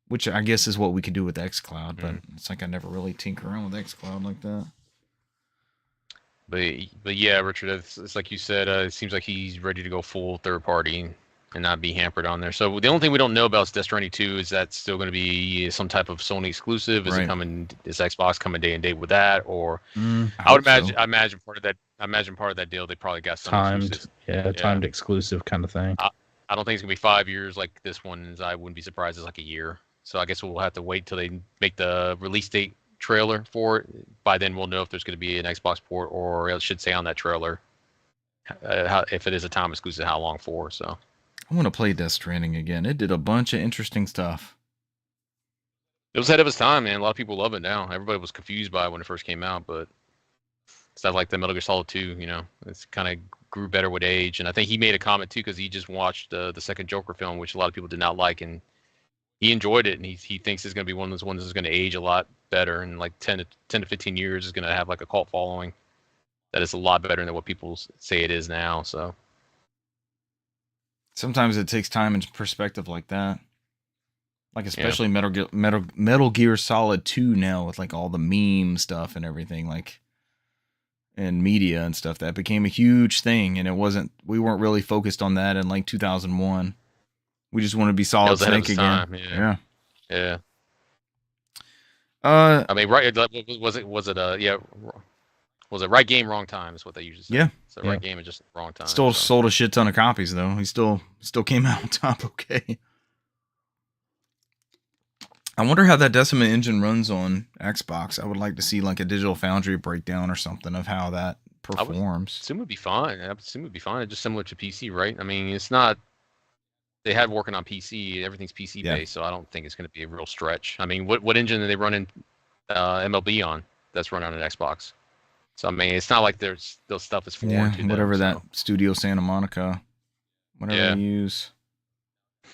Which I guess is what we could do with xCloud, but it's like I never really tinker around with xCloud like that. But yeah, Richard, it's like you said, it seems like he's ready to go full third party and not be hampered on there. So the only thing we don't know about is Death Stranding 2. Is that still going to be some type of Sony exclusive? Is it coming? Is Xbox coming day and date with that? Or I would imagine. So. I imagine part of that deal they probably got some timed, timed exclusive kind of thing. I don't think it's gonna be 5 years like this one. I wouldn't be surprised it's like a year. So I guess we'll have to wait till they make the release date trailer for it. By then we'll know if there's going to be an Xbox port, or it should say on that trailer if it is a time exclusive, how long for. So I want to play Death Stranding again. It did a bunch of interesting stuff. It was ahead of its time, man. A lot of people love it now. Everybody was confused by it when it first came out, but stuff like the Metal Gear Solid 2, it's kind of grew better with age. And I think he made a comment too because he just watched the second Joker film, which a lot of people did not like, and he enjoyed it, and he thinks it's going to be one of those ones that's going to age a lot better, and like 10 to 15 years is going to have like a cult following that is a lot better than what people say it is now. So sometimes it takes time and perspective like that, like especially Metal Gear Solid 2 now with like all the meme stuff and everything, like and media and stuff, that became a huge thing, and we weren't really focused on that in like 2001. We just want to be Solid Snake again. Yeah. I mean, right? Was it right game, wrong time? Is what they usually say. Yeah. So right game and just wrong time. Still sold a shit ton of copies though. He still came out on top. Okay. I wonder how that Decima engine runs on Xbox. I would like to see like a Digital Foundry breakdown or something of how that performs. I assume it'd be fine. It's just similar to PC, right? I mean, it's not. They had working on PC. Everything's PC based, so I don't think it's going to be a real stretch. I mean, what engine are they running MLB on? That's running on an Xbox. So I mean, it's not like those stuff is foreign to them. Whatever that Studio Santa Monica, whatever they use.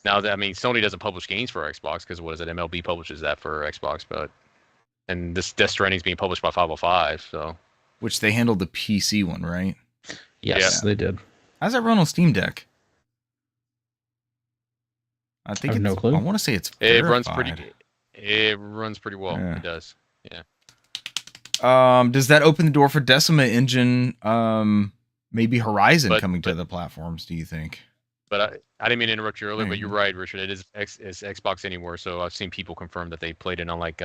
Now, Sony doesn't publish games for Xbox because what is it? MLB publishes that for Xbox, and this Death Stranding is being published by 505. So, which they handled the PC one, right? Yes, they did. How's that run on Steam Deck? I think I have no clue. I want to say it's verified. It runs pretty well. Yeah. It does. Yeah. Does that open the door for Decima Engine? Maybe Horizon coming to the platforms? Do you think? But I didn't mean to interrupt you earlier, but you're right, Richard. It is Xbox Anywhere, so I've seen people confirm that they played it on like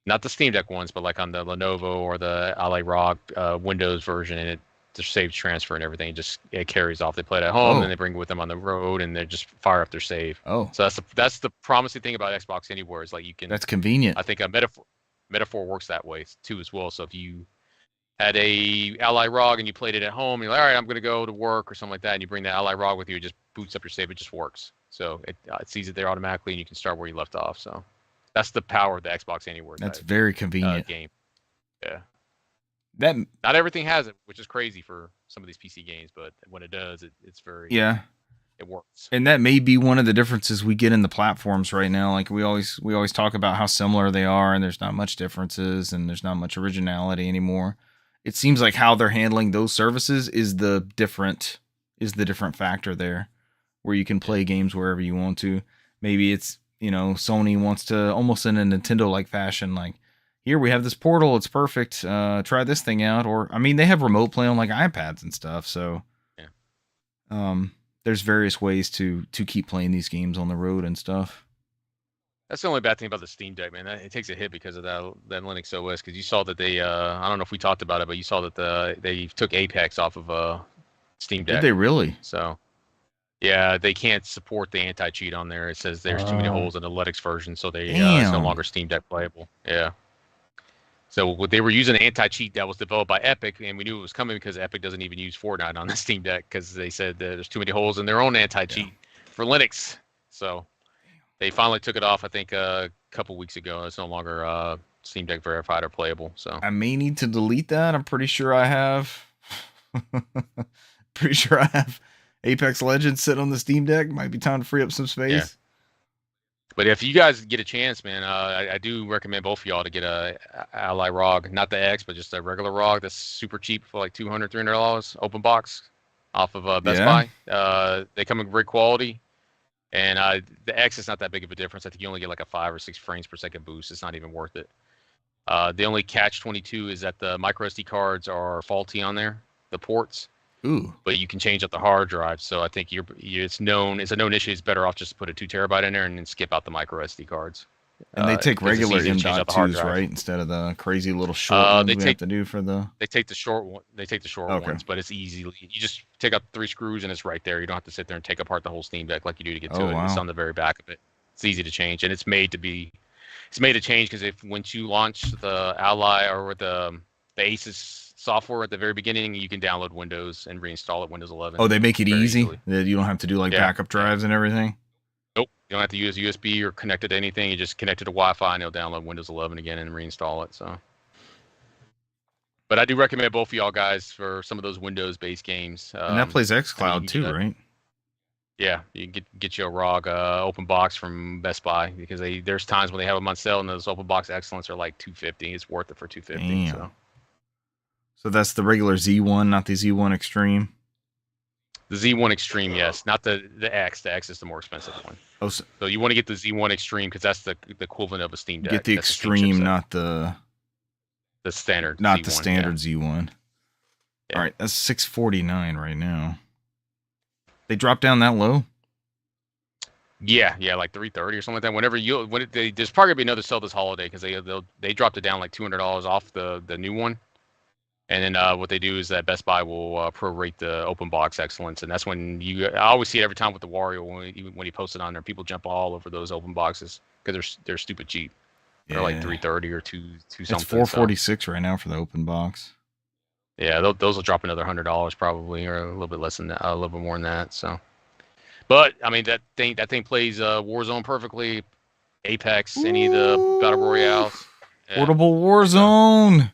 not the Steam Deck ones, but like on the Lenovo or the Ally Rock Windows version, and it just saves transfer and everything. It carries off. They play it at home, and they bring it with them on the road, and they just fire up their save. Oh, so that's the promising thing about Xbox Anywhere is like you can. That's convenient. I think a Metaphor works that way too as well. So if you had a Ally ROG and you played it at home, and you're like, all right, I'm going to go to work or something like that, and you bring the Ally ROG with you, it just boots up your save. It just works. So it sees it there automatically, and you can start where you left off. So that's the power of the Xbox Anywhere. That's very convenient. Game. Yeah. That not everything has it, which is crazy for some of these PC games, but when it does, it's very it works. And that may be one of the differences we get in the platforms right now. Like we always talk about how similar they are, and there's not much differences, and there's not much originality anymore. It seems like how they're handling those services is the different factor there, where you can play games wherever you want to. Maybe it's, Sony wants to, almost in a Nintendo-like fashion, like, here we have this portal, it's perfect. Try this thing out. Or they have remote play on like iPads and stuff. So there's various ways to keep playing these games on the road and stuff. That's the only bad thing about the Steam Deck, man. It takes a hit because of that Linux OS. Because you saw that they, I don't know if we talked about it, but you saw that they took Apex off of Steam Deck. Did they really? So, yeah, they can't support the anti-cheat on there. It says there's too many holes in the Linux version, so it's no longer Steam Deck playable. Yeah. So they were using an anti-cheat that was developed by Epic, and we knew it was coming because Epic doesn't even use Fortnite on the Steam Deck because they said that there's too many holes in their own anti-cheat for Linux. So they finally took it off, I think, a couple weeks ago. It's no longer Steam Deck verified or playable. So I may need to delete that. I'm pretty sure I have. Apex Legends sit on the Steam Deck. Might be time to free up some space. Yeah. But if you guys get a chance, man, I do recommend both of y'all to get a Ally ROG, not the X, but just a regular ROG that's super cheap for like $200, $300 open box off of Best Buy. They come in great quality. And the X is not that big of a difference. I think you only get like a 5 or 6 frames per second boost. It's not even worth it. The only catch-22 is that the micro SD cards are faulty on there, the ports. Ooh. But you can change out the hard drive. So I think it's a known issue. It's better off just to put a 2 terabyte in there and then skip out the micro SD cards. And they take regular M.2s, right? Instead of the crazy little short ones we have to do for the... They take the short one. They take the short ones, but it's easy. You just take out 3 screws and it's right there. You don't have to sit there and take apart the whole Steam Deck like you do to get to it. Wow. It's on the very back of it. It's easy to change, and it's made to change because once you launch the Ally or the Asus software at the very beginning, you can download Windows and reinstall it, Windows 11. Oh, they make it easy? That you don't have to do like backup drives and everything? Nope. You don't have to use USB or connect it to anything. You just connect it to Wi-Fi and it'll download Windows 11 again and reinstall it. So, but I do recommend both of y'all guys for some of those Windows-based games. And that plays xCloud too, right? Yeah, you can get you a ROG open box from Best Buy because there's times when they have them on sale and those open box excellents are like $250. It's worth it for $250. So that's the regular Z1, not the Z1 Extreme. The Z1 Extreme, yes, not the X. The X is the more expensive one. Oh, so you want to get the Z1 Extreme because that's the equivalent of a Steam Deck. Get the Extreme, not the standard. Not Z1, the standard Z1. Yeah. All right, that's $649 right now. They dropped down that low? Yeah, like $330 or something like that. There's probably gonna be another sale this holiday because they dropped it down like $200 off the new one. And then what they do is that Best Buy will prorate the open box excellence, and that's when I always see it every time with the Wario when he posts it on there. People jump all over those open boxes because they're stupid cheap. They're like $330 or two something. It's $446 right now for the open box. Yeah, those will drop another $100 probably, or a little bit less than that, a little bit more than that. So, but that thing plays Warzone perfectly, Apex, any of the battle royales. Portable Warzone.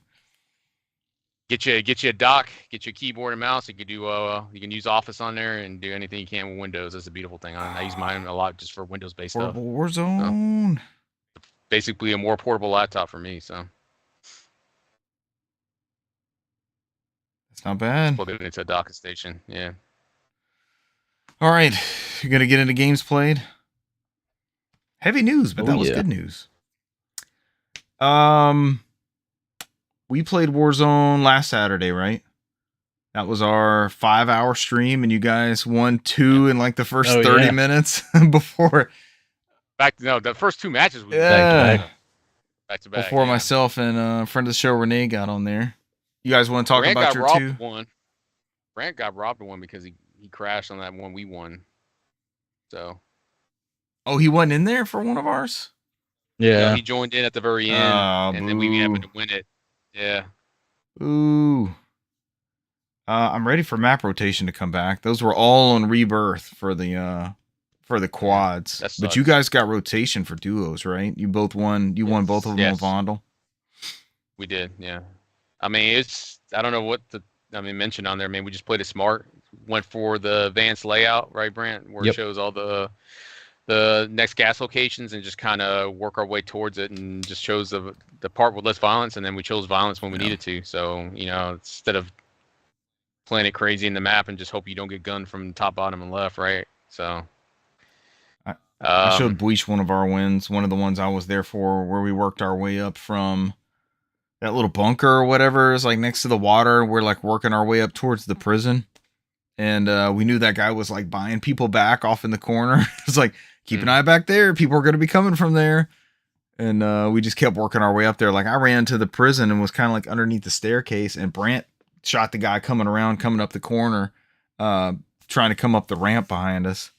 Get you a dock, get you a keyboard and mouse. You can use Office on there and do anything you can with Windows. That's a beautiful thing. I use mine a lot just for Windows-based stuff. Portable Warzone. So, basically, a more portable laptop for me. So it's not bad. Plug it into a docking station. Yeah. All right, you're gonna get into games played. Heavy news, but that was good news. We played Warzone last Saturday, right? That was our 5-hour stream, and you guys won 2 in like the first 30 minutes before. The first 2 matches we back to back. Before myself and a friend of the show Renee got on there. You guys want to talk about your 2? Brant got robbed of one because he crashed on that one we won. So. Oh, he wasn't in there for one of ours? Yeah. No, he joined in at the very end, and then we happened to win it. Yeah. Ooh. I'm ready for map rotation to come back. Those were all on Rebirth for the quads. But you guys got rotation for duos, right? You both won. You won both of them on Vondel. We did, yeah. I mean, I don't know what mentioned on there. I mean, we just played it smart. Went for the advanced layout, right, Brant, where it shows all the next gas locations and just kind of work our way towards it, and just shows the part with less violence, and then we chose violence when we needed to. So, instead of playing it crazy in the map and just hope you don't get gunned from top, bottom, and left, right? So I showed Bleach one of our wins, one of the ones I was there for, where we worked our way up from that little bunker or whatever is like next to the water. We're like working our way up towards the prison, and we knew that guy was like buying people back off in the corner. It's like, keep an eye back there. People are going to be coming from there. And we just kept working our way up there. Like, I ran to the prison and was kind of like underneath the staircase, and Brant shot the guy coming up the corner, trying to come up the ramp behind us.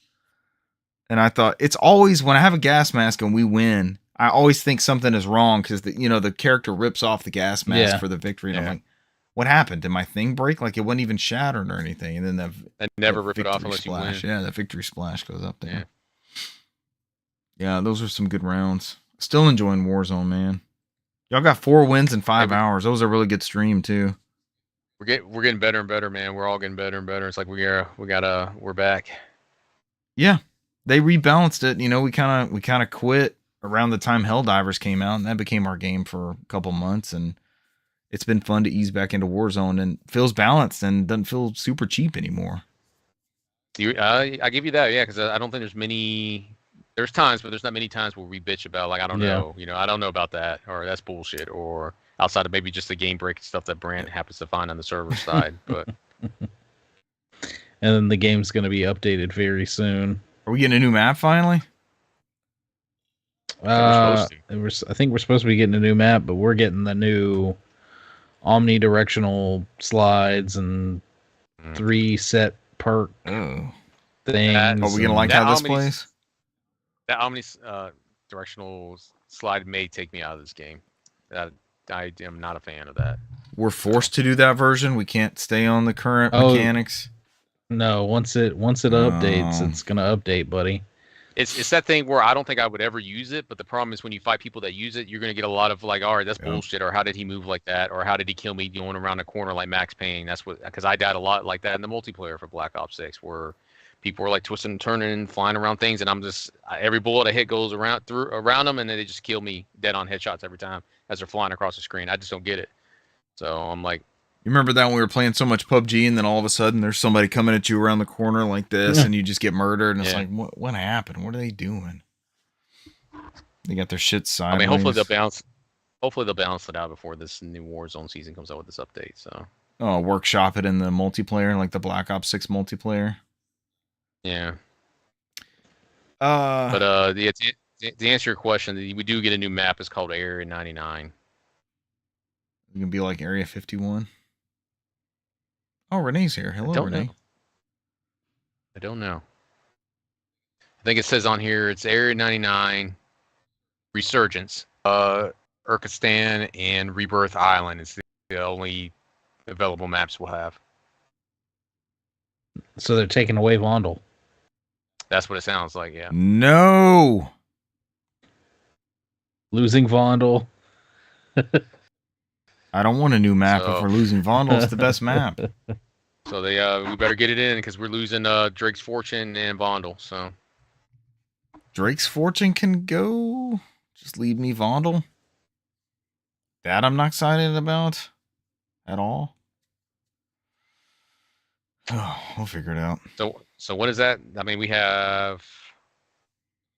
And I thought, it's always when I have a gas mask and we win, I always think something is wrong because the character rips off the gas mask for the victory. And I'm like, what happened? Did my thing break? Like, it wasn't even shattered or anything. And then I never rip it off unless you win. Yeah, that victory splash goes up there. Yeah, those are some good rounds. Still enjoying Warzone, man. Y'all got 4 wins in 5 hours. That was a really good stream too. We're getting better and better, man. We're all getting better and better. It's like we're back. Yeah, they rebalanced it. We kind of quit around the time Helldivers came out, and that became our game for a couple months. And it's been fun to ease back into Warzone, and feels balanced and doesn't feel super cheap anymore. I give you that, yeah, because I don't think there's many. There's times, but there's not many times where we bitch about, like, I don't know, I don't know about that, or that's bullshit, or outside of maybe just the game breaking stuff that Brant happens to find on the server side. But and then the game's going to be updated very soon. Are we getting a new map finally? I think we're supposed to be getting a new map, but we're getting the new omnidirectional slides and 3 set perk things. Are we gonna like how this plays? That omnidirectional slide may take me out of this game. I am not a fan of that. We're forced to do that version. We can't stay on the current mechanics. No, once it updates, it's gonna update, buddy. It's that thing where I don't think I would ever use it, but the problem is when you fight people that use it, you're gonna get a lot of like, all right, that's bullshit, or how did he move like that, or how did he kill me going around the corner like Max Payne? That's what, because I died a lot like that in the multiplayer for Black Ops 6, where people were like twisting and turning and flying around things, and I'm just, every bullet I hit goes around them, and then they just kill me dead on headshots every time as they're flying across the screen. I just don't get it. So I'm like, you remember that when we were playing so much PUBG, and then all of a sudden there's somebody coming at you around the corner like this, and you just get murdered, and it's like, what happened? What are they doing? They got their shit sideways. I mean, hopefully they'll balance it out before this new Warzone season comes out with this update. So workshop it in the multiplayer, like the Black Ops 6 multiplayer. Yeah. But to answer your question, we do get a new map. It's called Area 99. It can be like Area 51. Oh, Renee's here. Hello, Renee. I don't know. I think it says on here it's Area 99, Resurgence, Urkistan, and Rebirth Island. It's the only available maps we'll have. So they're taking away Vondel. That's what it sounds like, yeah. No. Losing Vondel. I don't want a new map if we're losing Vondel. It's the best map. So we better get it in because we're losing Drake's Fortune and Vondel. So Drake's Fortune can go. Just leave me Vondel. That I'm not excited about at all. Oh, we'll figure it out. So what is that? I mean, we have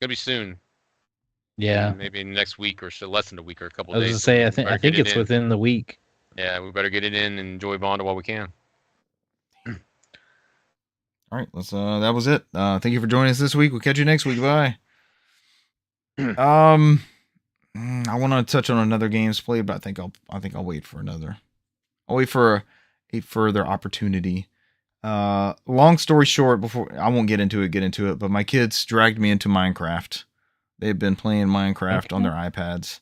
gonna be soon. Yeah, maybe next week or so, less than a week or a couple of days. I was gonna say, I think it's within the week. Yeah, we better get it in and enjoy Vonda while we can. All right, let's. That was it. Thank you for joining us this week. We'll catch you next week. Bye. I want to touch on another games played, but I think I'll wait for another. I'll wait for a further opportunity. Long story short, before I won't get into it, but my kids dragged me into Minecraft. They've been playing Minecraft on their iPads.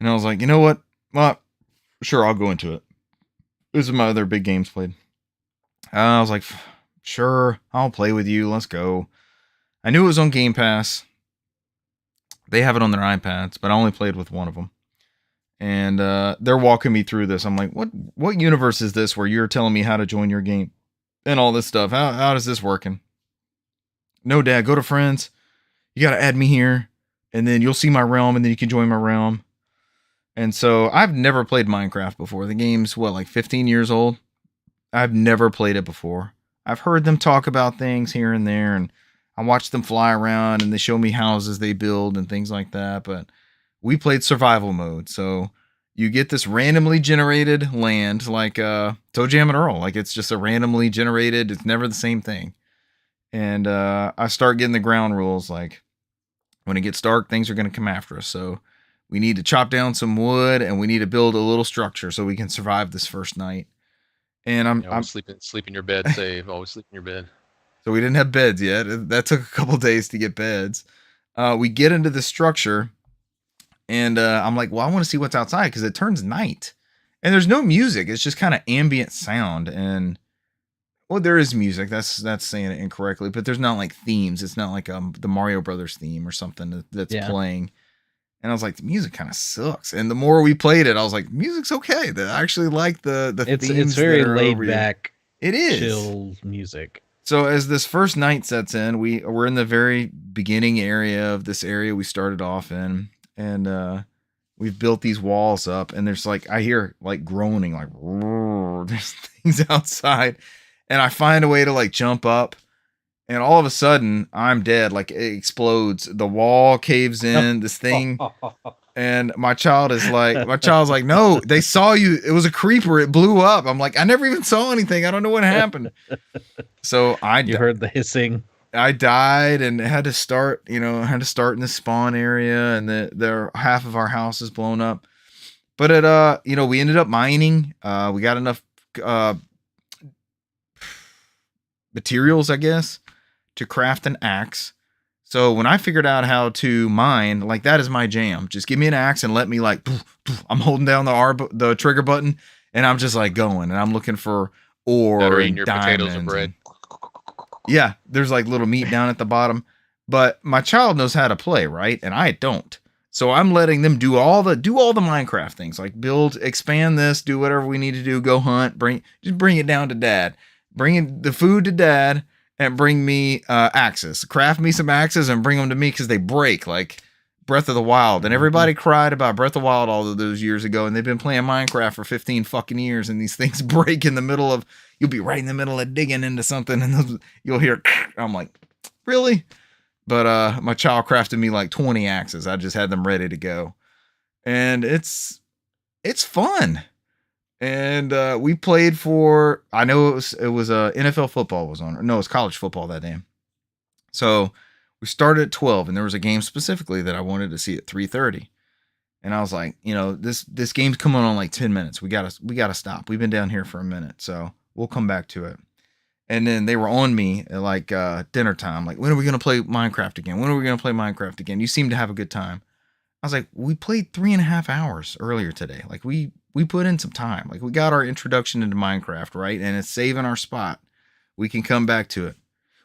And I was like, you know what? Well, sure, I'll go into it. This is my other big games played. I was like, sure, I'll play with you. Let's go. I knew it was on Game Pass. They have it on their iPads, but I only played with one of them. And they're walking me through this. I'm like, what universe is this where you're telling me how to join your game and all this stuff? How is this working? No, Dad, go to friends. You got to add me here, and then you'll see my realm, and then you can join my realm. And so I've never played Minecraft before. The game's, like 15 years old? I've never played it before. I've heard them talk about things here and there, and I watch them fly around, and they show me houses they build and things like that, but we played survival mode. So you get this randomly generated land like Toe Jam and Earl. Like it's just a randomly generated, it's never the same thing. And I start getting the ground rules like when it gets dark, things are going to come after us. So we need to chop down some wood and we need to build a little structure so we can survive this first night. And I'm sleep in your bed, save. Always sleep in your bed. So we didn't have beds yet. That took a couple days to get beds. We get into the structure and I'm like, well, I want to see what's outside because it turns night and there's no music. It's just kind of ambient sound. And well, there is music. That's saying it incorrectly, but there's not like themes. It's not like the Mario Brothers theme or something that's playing. And I was like, the music kind of sucks. And the more we played it, I was like, music's okay. I actually like the themes. It's very laid back. It is chill music. So as this first night sets in, we're in the very beginning area of this area we started off in, and we've built these walls up. And there's like I hear like groaning, like there's things outside. And I find a way to like jump up, and all of a sudden I'm dead. Like it explodes. The wall caves in. This thing, and my child's like, no, they saw you. It was a creeper. It blew up. I'm like, I never even saw anything. I don't know what happened. So you heard the hissing. I died and had to start. In the spawn area, and there half of our house is blown up. But we ended up mining. We got enough materials, I guess, to craft an axe. So when I figured out how to mine, like that is my jam. Just give me an axe and let me like, I'm holding down the trigger button and I'm just like going and I'm looking for ore and your diamonds. Potatoes and bread. Yeah, there's like little meat down at the bottom, but my child knows how to play, right? And I don't. So I'm letting them do all the Minecraft things, like build, expand this, do whatever we need to do, go hunt, bring it down to Dad. Bring the food to Dad and bring me axes. Craft me some axes and bring them to me because they break like Breath of the Wild. And everybody cried about Breath of the Wild all of those years ago. And they've been playing Minecraft for 15 fucking years. And these things break in the middle of, you'll be right in the middle of digging into something. And you'll hear, I'm like, really? But my child crafted me like 20 axes. I just had them ready to go. And it's fun. And we played for, I know it was NFL football was on. No, it was college football that day. So we started at 12 and there was a game specifically that I wanted to see at 3:30. And I was like, this game's coming on like 10 minutes. We gotta stop. We've been down here for a minute. So we'll come back to it. And then they were on me at like dinner time. Like, when are we going to play Minecraft again? When are we going to play Minecraft again? You seem to have a good time. I was like, we played 3.5 hours earlier today. Like we put in some time. Like we got our introduction into Minecraft, right? And it's saving our spot. We can come back to it.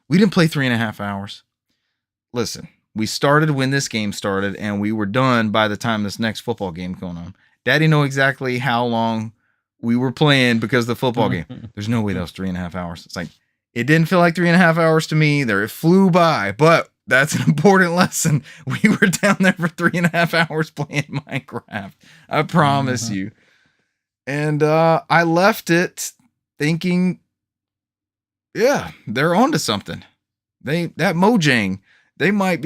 We didn't play 3.5 hours. Listen, we started when this game started and we were done by the time this next football game going on. Daddy know exactly how long we were playing because of the football game. There's no way that was 3.5 hours. It's like, it didn't feel like 3.5 hours to me either. It flew by, but that's an important lesson. We were down there for 3.5 hours playing Minecraft. I promise you. And I left it thinking, yeah, they're onto something. That Mojang, they might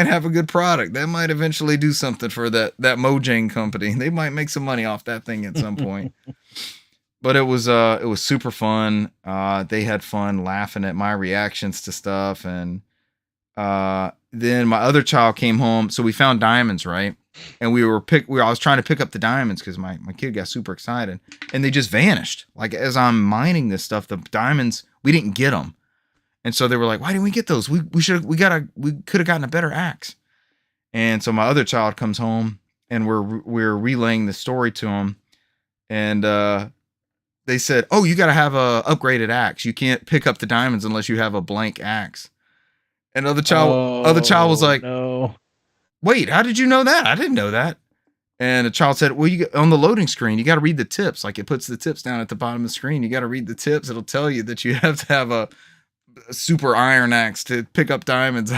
have a good product. That might eventually do something for that Mojang company. They might make some money off that thing at some point. But it was super fun. They had fun laughing at my reactions to stuff, and then my other child came home. So we found diamonds, right? And I was trying to pick up the diamonds because my kid got super excited, and they just vanished. Like as I'm mining this stuff, the diamonds, we didn't get them. And so they were like, why didn't we get those? We could have gotten a better axe. And so my other child comes home, and we're relaying the story to him. And they said, oh, you got to have a upgraded axe. You can't pick up the diamonds unless you have a blank axe. And other child was like, no. Wait, how did you know that? I didn't know that. And the child said, well, on the loading screen, you got to read the tips. Like it puts the tips down at the bottom of the screen. You got to read the tips. It'll tell you that you have to have a super iron axe to pick up diamonds.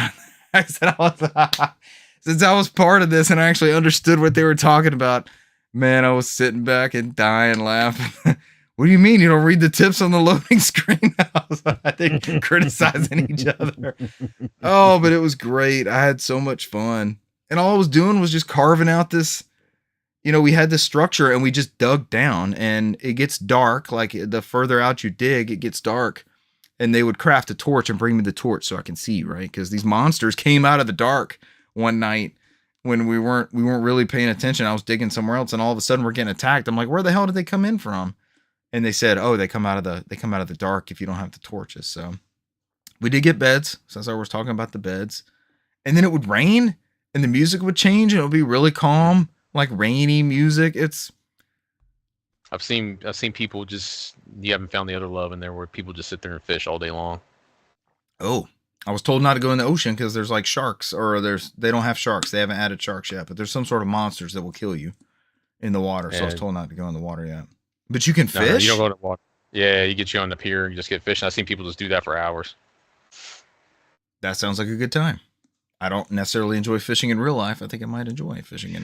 Since I was part of this and I actually understood what they were talking about, man, I was sitting back and dying laughing. What do you mean you don't read the tips on the loading screen? I think criticizing each other. Oh, but it was great. I had so much fun. And all I was doing was just carving out this, we had this structure and we just dug down, and it gets dark. Like the further out you dig, it gets dark. And they would craft a torch and bring me the torch so I can see, right? Because these monsters came out of the dark one night when we weren't really paying attention. I was digging somewhere else, and all of a sudden we're getting attacked. I'm like, where the hell did they come in from? And they said, oh, they come out of the dark if you don't have the torches. So we did get beds. So I was talking about the beds. And then it would rain and the music would change and it would be really calm, like rainy music. I've seen people you haven't found the other love in there where people just sit there and fish all day long. Oh, I was told not to go in the ocean because there's like sharks, or they don't have sharks. They haven't added sharks yet, but there's some sort of monsters that will kill you in the water. So I was told not to go in the water yet. But you can fish? No, you don't go to the water. Yeah, you get you on the pier, you just get fishing. I've seen people just do that for hours. That sounds like a good time. I don't necessarily enjoy fishing in real life. I think I might enjoy fishing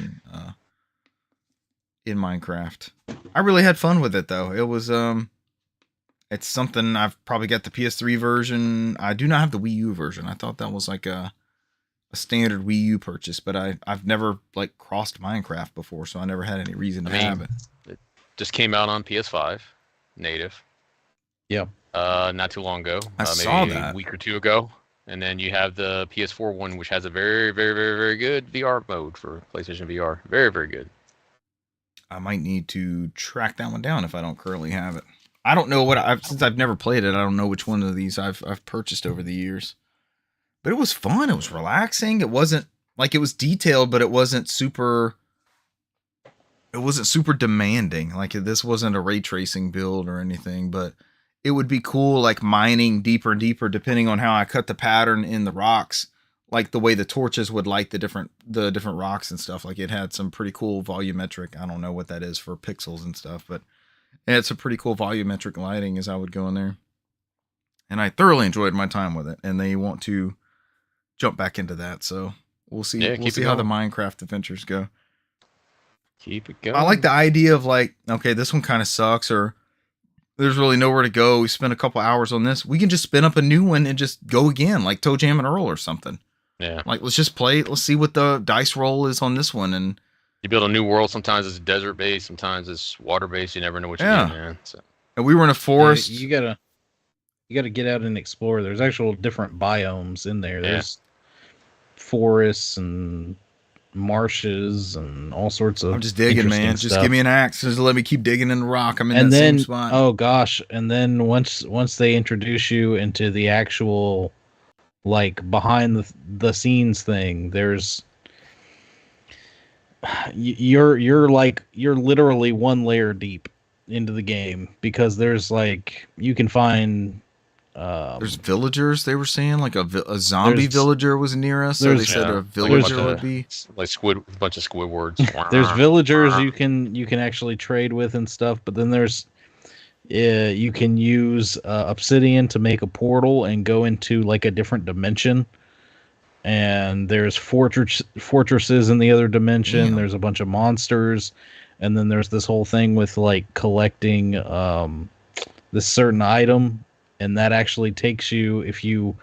in Minecraft. I really had fun with it though. It was it's something. I've probably got the PS3 version. I do not have the Wii U version. I thought that was like a standard Wii U purchase, but I've never like crossed Minecraft before, so I never had any reason to have it. Just came out on PS5 native. Yeah. Not too long ago. I saw that a week or two ago. And then you have the PS4 one, which has a very, very, very, very good VR mode for PlayStation VR. Very, very good. I might need to track that one down if I don't currently have it. I don't know since I've never played it. I don't know which one of these I've purchased over the years. But it was fun. It was relaxing. It wasn't like, it was detailed, but it wasn't super demanding. Like this wasn't a ray tracing build or anything, but it would be cool, like mining deeper and deeper, depending on how I cut the pattern in the rocks, like the way the torches would light the different rocks and stuff. Like it had some pretty cool volumetric. I don't know what that is for pixels and stuff, but it had some pretty cool volumetric lighting as I would go in there. And I thoroughly enjoyed my time with it. And they want to jump back into that. So we'll see. Yeah, we'll see how the Minecraft adventures go. Keep it going. I like the idea of like, okay, this one kind of sucks, or there's really nowhere to go. We spent a couple hours on this. We can just spin up a new one and just go again, like Toe Jam and Earl or something. Yeah. Like, let's just play it. Let's see what the dice roll is on this one. And you build a new world. Sometimes it's desert based. Sometimes it's water based. You never know what you get, man. So. And we were in a forest. You gotta get out and explore. There's actual different biomes in there. There's forests and marshes and all sorts of. I'm just digging, man. Just give me an axe. Just let me keep digging in the rock. I'm in and that then, same spot. Oh gosh! And then once they introduce you into the actual, like behind the scenes thing, there's you're literally one layer deep into the game, because there's like you can find. There's villagers, they were saying, like a zombie villager was near us, so they said a villager would be like a bunch of Squidwards. There's villagers you can actually trade with and stuff, but then there's you can use obsidian to make a portal and go into like a different dimension, and there's fortresses in the other dimension. Yeah. There's a bunch of monsters, and then there's this whole thing with like collecting this certain item. And that actually takes you, if you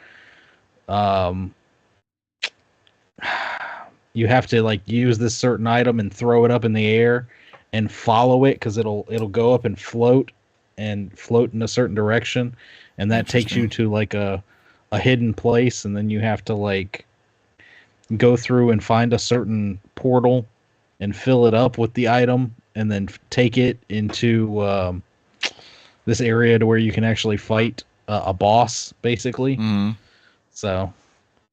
you have to like use this certain item and throw it up in the air and follow it because it'll go up and float in a certain direction, and that takes you to like a hidden place, and then you have to like go through and find a certain portal and fill it up with the item, and then take it into this area to where you can actually fight a boss, basically. Mm-hmm. So,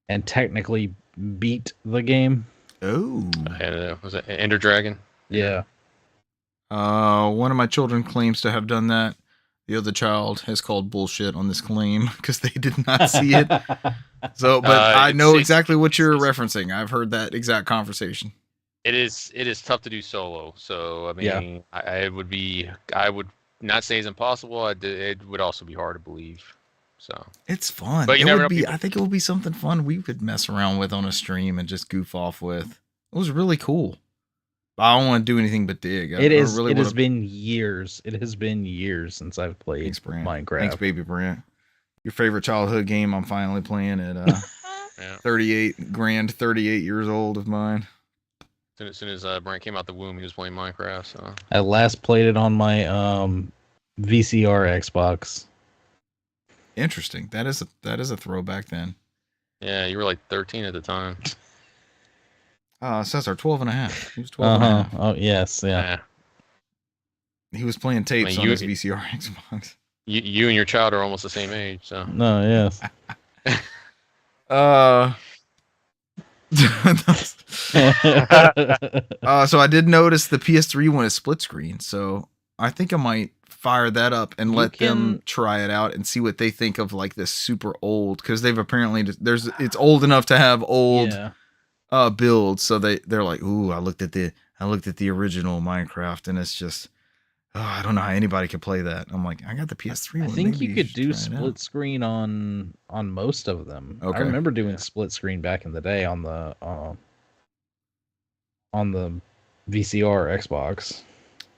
and technically beat the game. Oh. Was it Ender Dragon? Yeah. One of my children claims to have done that. The other child has called bullshit on this claim because they did not see it. So, but I know exactly what you're referencing. I've heard that exact conversation. It is tough to do solo. So, I mean, I would not say it's impossible. It would also be hard to believe. So it's fun. But I think it would be something fun we could mess around with on a stream and just goof off with. It was really cool. I don't want to do anything but dig. It has been years. It has been years since I've played Minecraft. Thanks, baby Brent. Your favorite childhood game I'm finally playing at 38 years old of mine. As soon as Brent came out the womb, he was playing Minecraft. So I last played it on my VCR Xbox. Interesting. That is a throwback then. Yeah, you were like 13 at the time. It says 12 and a half. He was 12 and a half. Oh, yes, yeah. He was playing tapes on his VCR Xbox. You and your child are almost the same age, so. No, yes. So I did notice the PS3 one is split screen, so I think I might fire that up and let them try it out and see what they think of like this super old, because they've apparently it's old enough to have old builds, so they're like, ooh, I looked at the original Minecraft and it's just I don't know how anybody could play that. I'm like, I got the PS3 one. I think you could do split screen on most of them. Okay. I remember doing split screen back in the day on the VCR Xbox.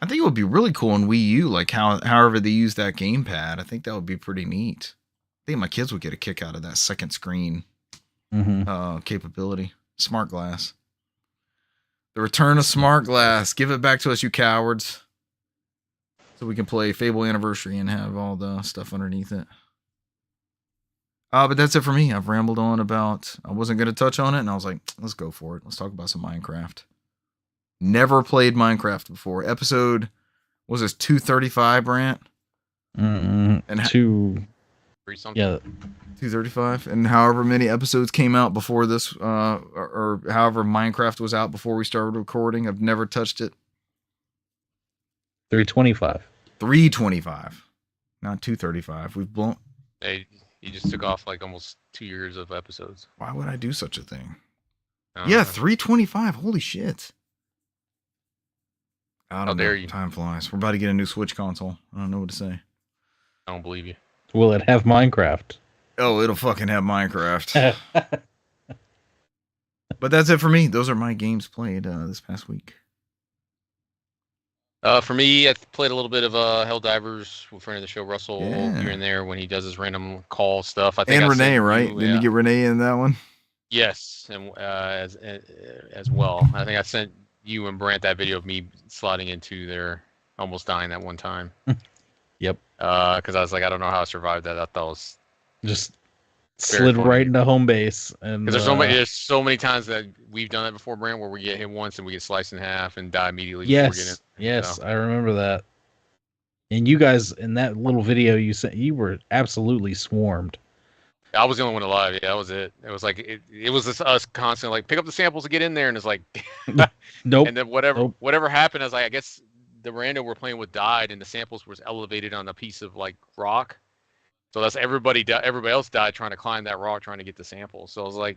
I think it would be really cool in Wii U, like however they use that gamepad. I think that would be pretty neat. I think my kids would get a kick out of that second screen capability. Smart Glass. The return of Smart Glass. Give it back to us, you cowards. So we can play Fable Anniversary and have all the stuff underneath it. But that's it for me. I've rambled on about, I wasn't going to touch on it, and I was like, let's go for it. Let's talk about some Minecraft. Never played Minecraft before. Episode, was this 235, Brant? And 235. And however many episodes came out before this, or however Minecraft was out before we started recording, I've never touched it. 325. 325. Not 235. We've blown. Hey, you just took off like almost 2 years of episodes. Why would I do such a thing? Yeah, 325. Holy shit. How dare you? Time flies. We're about to get a new Switch console. I don't know what to say. I don't believe you. Will it have Minecraft? Oh, it'll fucking have Minecraft. But that's it for me. Those are my games played this past week. For me, I played a little bit of Helldivers with friend of the show, Russell, here and there when he does his random call stuff. I think Renee, right? Didn't you get Renee in that one? Yes, and as well. I think I sent you and Brant that video of me sliding into there, almost dying that one time. Yep. Because I was like, I don't know how I survived that. I thought it was just slid right into home base, and because there's so many times that we've done that before, Brant, where we get hit once and we get sliced in half and die immediately. Yes, I remember that. And you guys in that little video you sent, you were absolutely swarmed. I was the only one alive. Yeah, that was it. It was like it was just us constantly like pick up the samples and get in there, and it's like nope. And then whatever happened, I was like, I guess the rando we're playing with died, and the samples was elevated on a piece of like rock. So that's everybody else died trying to climb that rock, trying to get the sample. So I was like,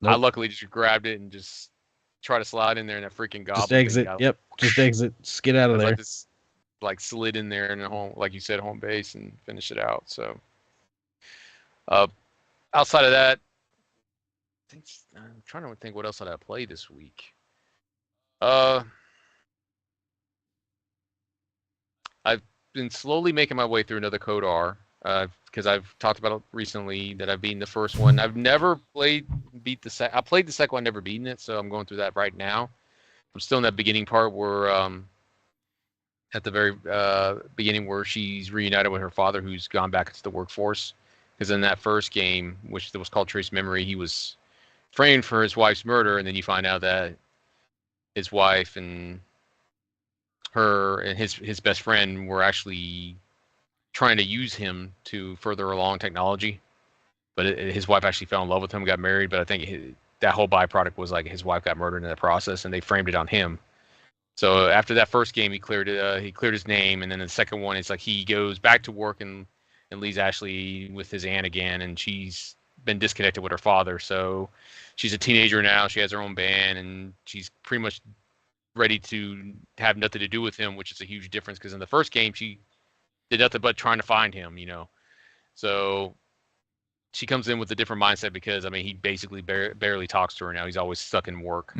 I luckily just grabbed it and just try to slide in there, and that freaking goblin. Just exit. Yep. Just exit. Just get out of there. Like slid in there in the home, like you said, home base and finish it out. So, outside of that, I'm trying to think what else did I play this week. I've been slowly making my way through another Code R. because I've talked about it recently that I've beaten the first one. I've never beat the second. I played the second one, never beaten it, so I'm going through that right now. I'm still in that beginning part where, at the very beginning, where she's reunited with her father, who's gone back into the workforce. Because in that first game, which was called Trace Memory, he was framed for his wife's murder, and then you find out that his wife and her and his best friend were actually trying to use him to further along technology. But his wife actually fell in love with him, got married. But I think that whole byproduct was like his wife got murdered in that process, and they framed it on him. So after that first game, he cleared his name, and then the second one, it's like he goes back to work and leaves Ashley with his aunt again, and she's been disconnected with her father. So she's a teenager now. She has her own band, and she's pretty much ready to have nothing to do with him, which is a huge difference because in the first game she did nothing but trying to find him, So she comes in with a different mindset because he basically barely talks to her now. He's always stuck in work.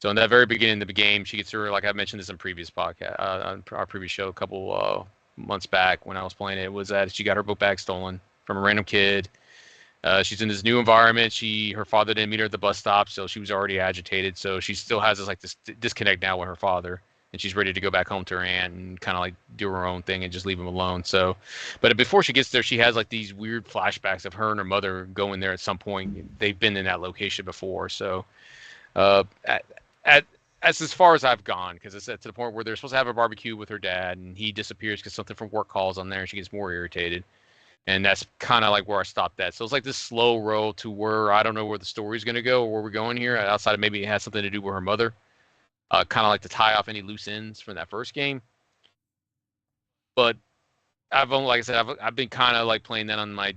So in that very beginning of the game, she gets her, like I mentioned this in previous podcast, on our previous show a couple months back when I was playing it, was that she got her book bag stolen from a random kid. She's in this new environment. Her father didn't meet her at the bus stop, so she was already agitated. So she still has this disconnect now with her father, and she's ready to go back home to her aunt and kind of like do her own thing and just leave him alone. So, but before she gets there, she has like these weird flashbacks of her and her mother going there at some point. They've been in that location before. So, as far as I've gone, because it's to the point where they're supposed to have a barbecue with her dad, and he disappears because something from work calls on there, and she gets more irritated. And that's kind of like where I stopped at. So it's like this slow roll to where I don't know where the story's going to go or where we're going here, outside of maybe it has something to do with her mother. Kind of like to tie off any loose ends from that first game. But like I said, I've been kind of like playing that on my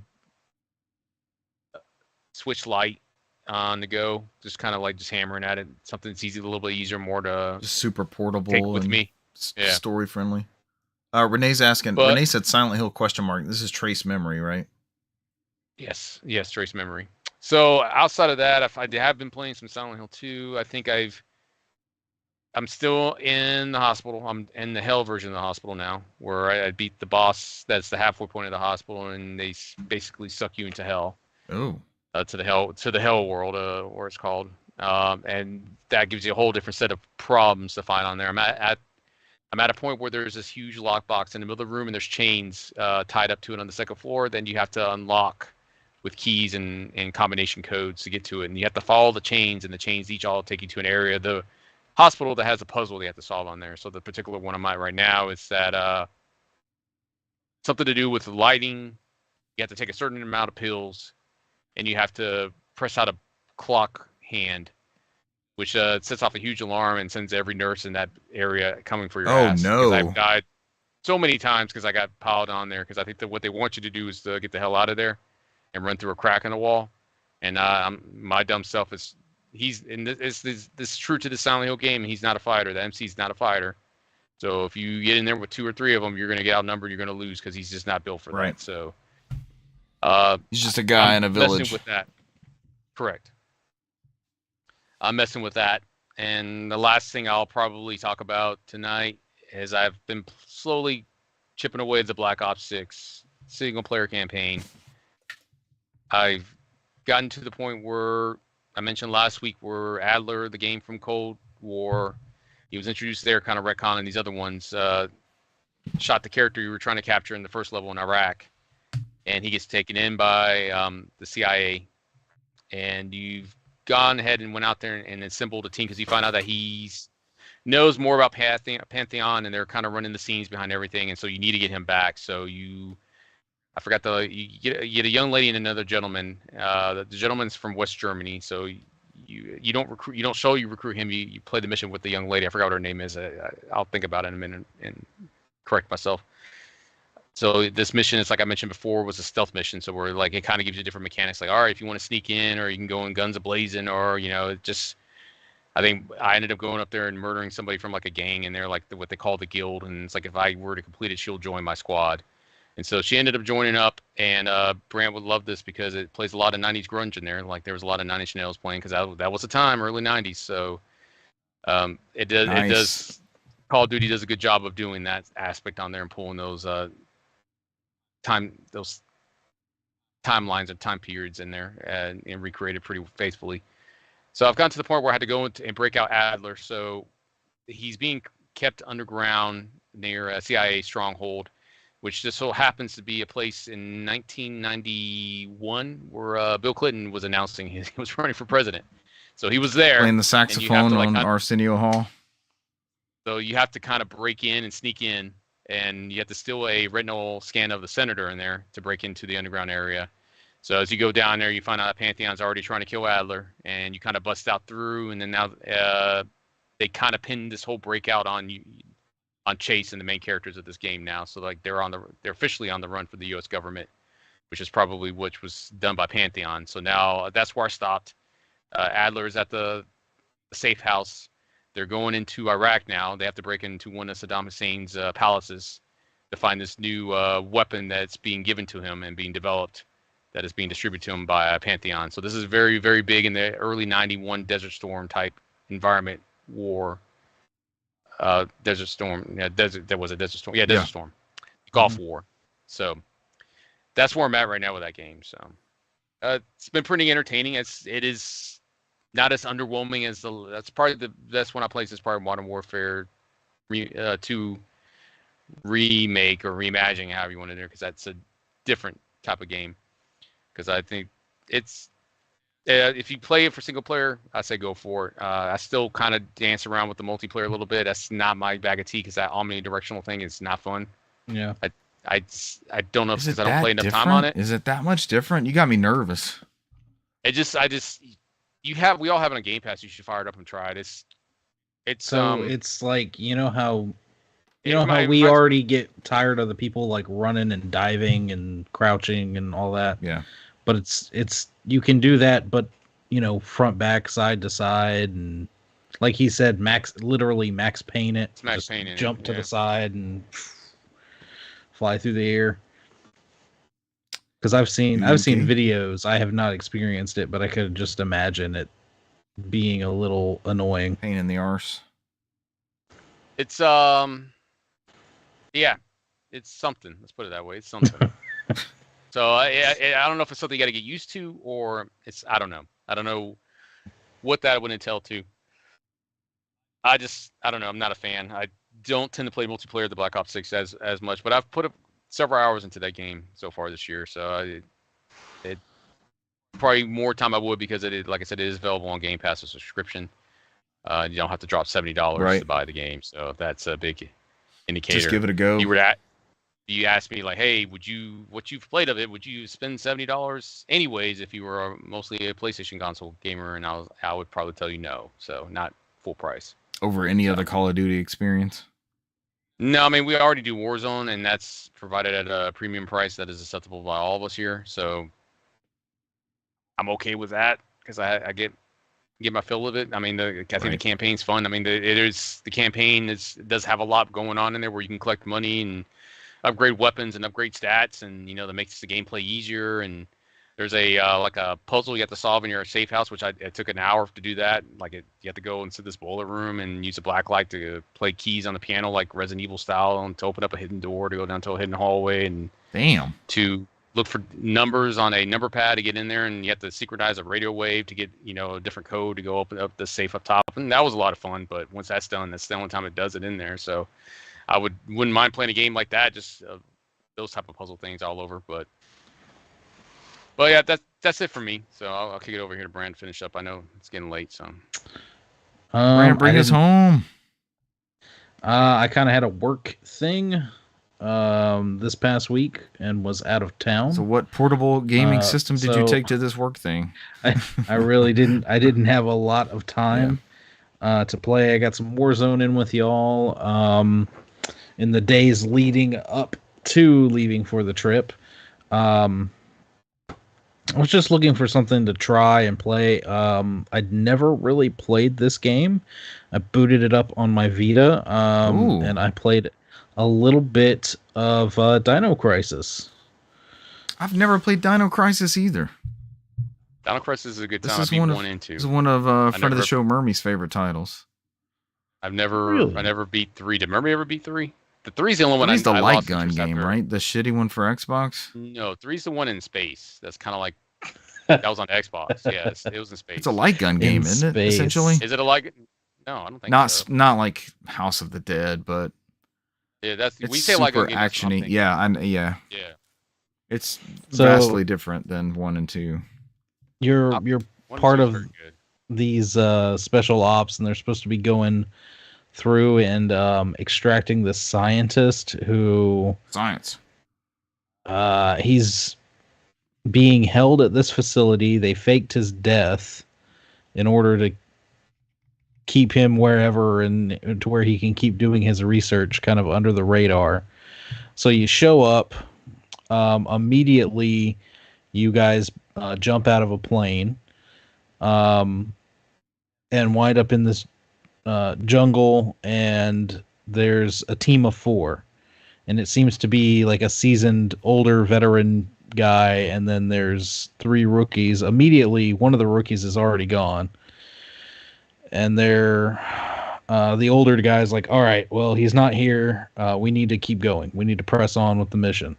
Switch Lite on the go, just kind of like just hammering at it. Something that's a little bit easier, more to just super portable take with me. Story friendly. Renee's asking. Renee said Silent Hill ? This is Trace Memory, right? Yes, Trace Memory. So outside of that, I have been playing some Silent Hill 2. I think I'm still in the hospital. I'm in the hell version of the hospital now, where I beat the boss. That's the halfway point of the hospital, and they basically suck you into hell. Oh. To the hell world, where it's called, and that gives you a whole different set of problems to find on there. I'm at a point where there's this huge lockbox in the middle of the room, and there's chains tied up to it on the second floor. Then you have to unlock with keys and combination codes to get to it, and you have to follow the chains, and the chains each all take you to an area of the hospital that has a puzzle they have to solve on there. So the particular one I'm at right now is that something to do with lighting. You have to take a certain amount of pills, and you have to press out a clock hand, which sets off a huge alarm and sends every nurse in that area coming for your ass. No. Because I've died so many times because I got piled on there, because I think that what they want you to do is to get the hell out of there and run through a crack in the wall. And my dumb self this is true to the Silent Hill game, and he's not a fighter. The MC's not a fighter. So if you get in there with 2 or 3 of them, you're going to get outnumbered. You're going to lose because he's just not built for that. So he's just a guy in a village. Messing with that. Correct. I'm messing with that. And the last thing I'll probably talk about tonight is I've been slowly chipping away at the Black Ops 6 single-player campaign. I've gotten to the point where I mentioned last week where Adler, the game from Cold War, he was introduced there, kind of retconning these other ones, shot the character you were trying to capture in the first level in Iraq, and he gets taken in by the CIA, and you've gone ahead and went out there and assembled a team because you find out that he knows more about Pantheon, and they're kind of running the scenes behind everything, and so you need to get him back. So you get a young lady and another gentleman. The gentleman's from West Germany, so you don't recruit him. You play the mission with the young lady. I forgot what her name is. I'll think about it in a minute and correct myself. So this mission, it's like I mentioned before, was a stealth mission. So we're like, it kind of gives you different mechanics. Like, all right, if you want to sneak in, or you can go in guns a-blazing, or I think I ended up going up there and murdering somebody from like a gang, and they're like what they call the guild. And it's like, if I were to complete it, she'll join my squad. And so she ended up joining up, and Brant would love this because it plays a lot of 90s grunge in there. Like there was a lot of Nine Inch Nails playing because that was the time, early 90s. So it does. Call of Duty does a good job of doing that aspect on there and pulling those those timelines and time periods in there and recreated pretty faithfully. So I've gotten to the point where I had to go and break out Adler. So he's being kept underground near a CIA stronghold, which just so happens to be a place in 1991 where Bill Clinton was announcing he was running for president. So he was there. Playing the saxophone on Arsenio Hall. So you have to kind of break in and sneak in, and you have to steal a retinal scan of the senator in there to break into the underground area. So as you go down there, you find out Pantheon's already trying to kill Adler, and you kind of bust out through, and then now they kind of pin this whole breakout on Chase and the main characters of this game now. So like they're officially on the run for the U.S. government, which was done by Pantheon. So now that's where I stopped. Adler is at the safe house. They're going into Iraq now. They have to break into one of Saddam Hussein's palaces to find this new weapon that's being given to him and being developed, that is being distributed to him by Pantheon. So this is very, very big in the early 91 Desert Storm type environment war. Desert Storm. Yeah, there was a Desert Storm. Yeah, Desert Storm. Gulf War. So that's where I'm at right now with that game. So it's been pretty entertaining. It is not as underwhelming as that's probably the best one I played is probably Modern Warfare 2 remake or reimagining, however you want to do it, because that's a different type of game. Because I think it's if you play it for single player, I say go for it. I still kind of dance around with the multiplayer a little bit. That's not my bag of tea because that omnidirectional thing is not fun. Yeah. I don't know if because I don't play enough time on it. Is it that much different? You got me nervous. We all have it on Game Pass. You should fire it up and try it. It's like how we already get tired of the people like running and diving and crouching and all that. Yeah. But it's you can do that, but front, back, side to side, and like he said, literally Max Payne it. Max Payne it. Jump to the side and fly through the air. Because I've seen videos. I have not experienced it, but I could just imagine it being a little annoying. Pain in the arse. It's yeah, it's something. Let's put it that way. It's something. So I don't know if it's something you got to get used to, or I don't know. I don't know what that would entail to. I don't know. I'm not a fan. I don't tend to play multiplayer the Black Ops 6 as much, but I've put up several hours into that game so far this year. So it probably more time I would because like I said, it is available on Game Pass as a subscription. You don't have to drop $70 to buy the game, so that's a big indicator. Just give it a go. You asked me like, hey, what you've played of it, would you spend $70 anyways if you were mostly a PlayStation console gamer? And I would probably tell you no. So not full price. Over any other Call of Duty experience? No, I mean we already do Warzone, and that's provided at a premium price that is acceptable by all of us here. So I'm okay with that because I get my fill of it. I mean, I think the campaign's fun. I mean, the campaign does have a lot going on in there where you can collect money and upgrade weapons and upgrade stats, and that makes the gameplay easier. And there's a like a puzzle you have to solve in your safe house, which it took an hour to do that. You have to go into this boiler room and use a black light to play keys on the piano, like Resident Evil style, and to open up a hidden door to go down to a hidden hallway, and to look for numbers on a number pad to get in there, and you have to synchronize a radio wave to get a different code to go open up the safe up top. And that was a lot of fun, but once that's done, that's the only time it does it in there. So I wouldn't mind playing a game like that, just those type of puzzle things all over. But yeah, that's it for me. So I'll kick it over here to Brandon to finish up. I know it's getting late, so Brandon, bring us home. I kind of had a work thing this past week and was out of town. So what portable gaming system did you take to this work thing? I really didn't. I didn't have a lot of time to play. I got some Warzone in with y'all in the days leading up to leaving for the trip. I was just looking for something to try and play. I'd never really played this game. I booted it up on my Vita, and I played a little bit of Dino Crisis. I've never played Dino Crisis either. Dino Crisis is a good time. I've beat 1 and 2. This is one of friend of the show Murmy's favorite titles. I never beat 3. Did Murmy ever beat 3? The 3's the only one. 3's the I light lost gun interest game, after. right? The shitty one for Xbox. No, 3's the one in space. That's kind of like that was on Xbox. Yeah, it was in space. It's a light gun game, isn't it? Essentially, is it a light? No, I don't think not so. not like House of the Dead, but Yeah, that's it's we say light gun game. Actiony. Yeah. Yeah. It's vastly different than 1 and 2. You're part of these special ops, and they're supposed to be going through and extracting the scientist who he's being held at this facility. They faked his death in order to keep him wherever and to where he can keep doing his research kind of under the radar. So you show up, immediately you guys jump out of a plane and wind up in this jungle, and there's a team of 4, and it seems to be like a seasoned older veteran guy, and then there's 3 rookies. Immediately one of the rookies is already gone, and they're the older guy's like, all right, well, he's not here, we need to keep going, we need to press on with the mission.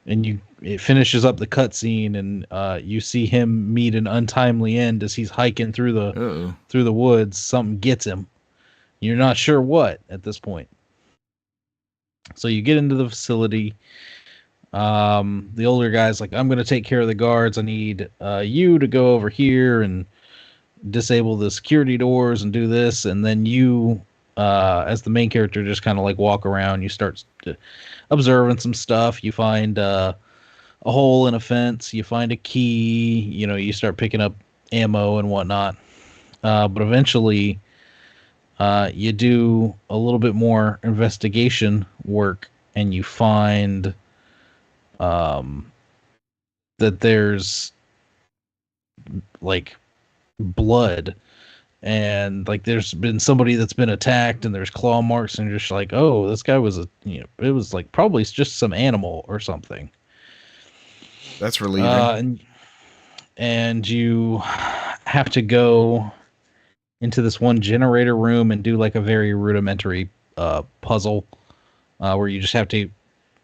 And it finishes up the cutscene, and you see him meet an untimely end as he's hiking through the woods. Something gets him. You're not sure what at this point. So you get into the facility. The older guy's like, I'm going to take care of the guards. I need you to go over here and disable the security doors and do this. And then you, as the main character, just kind of like walk around. You start observing some stuff. You find a hole in a fence. You find a key. You start picking up ammo and whatnot. But eventually, you do a little bit more investigation work, and you find that there's like blood, and like there's been somebody that's been attacked, and there's claw marks, and you're just like, oh, this guy was it was like probably just some animal or something. That's relieving. And you have to go into this one generator room and do like a very rudimentary puzzle where you just have to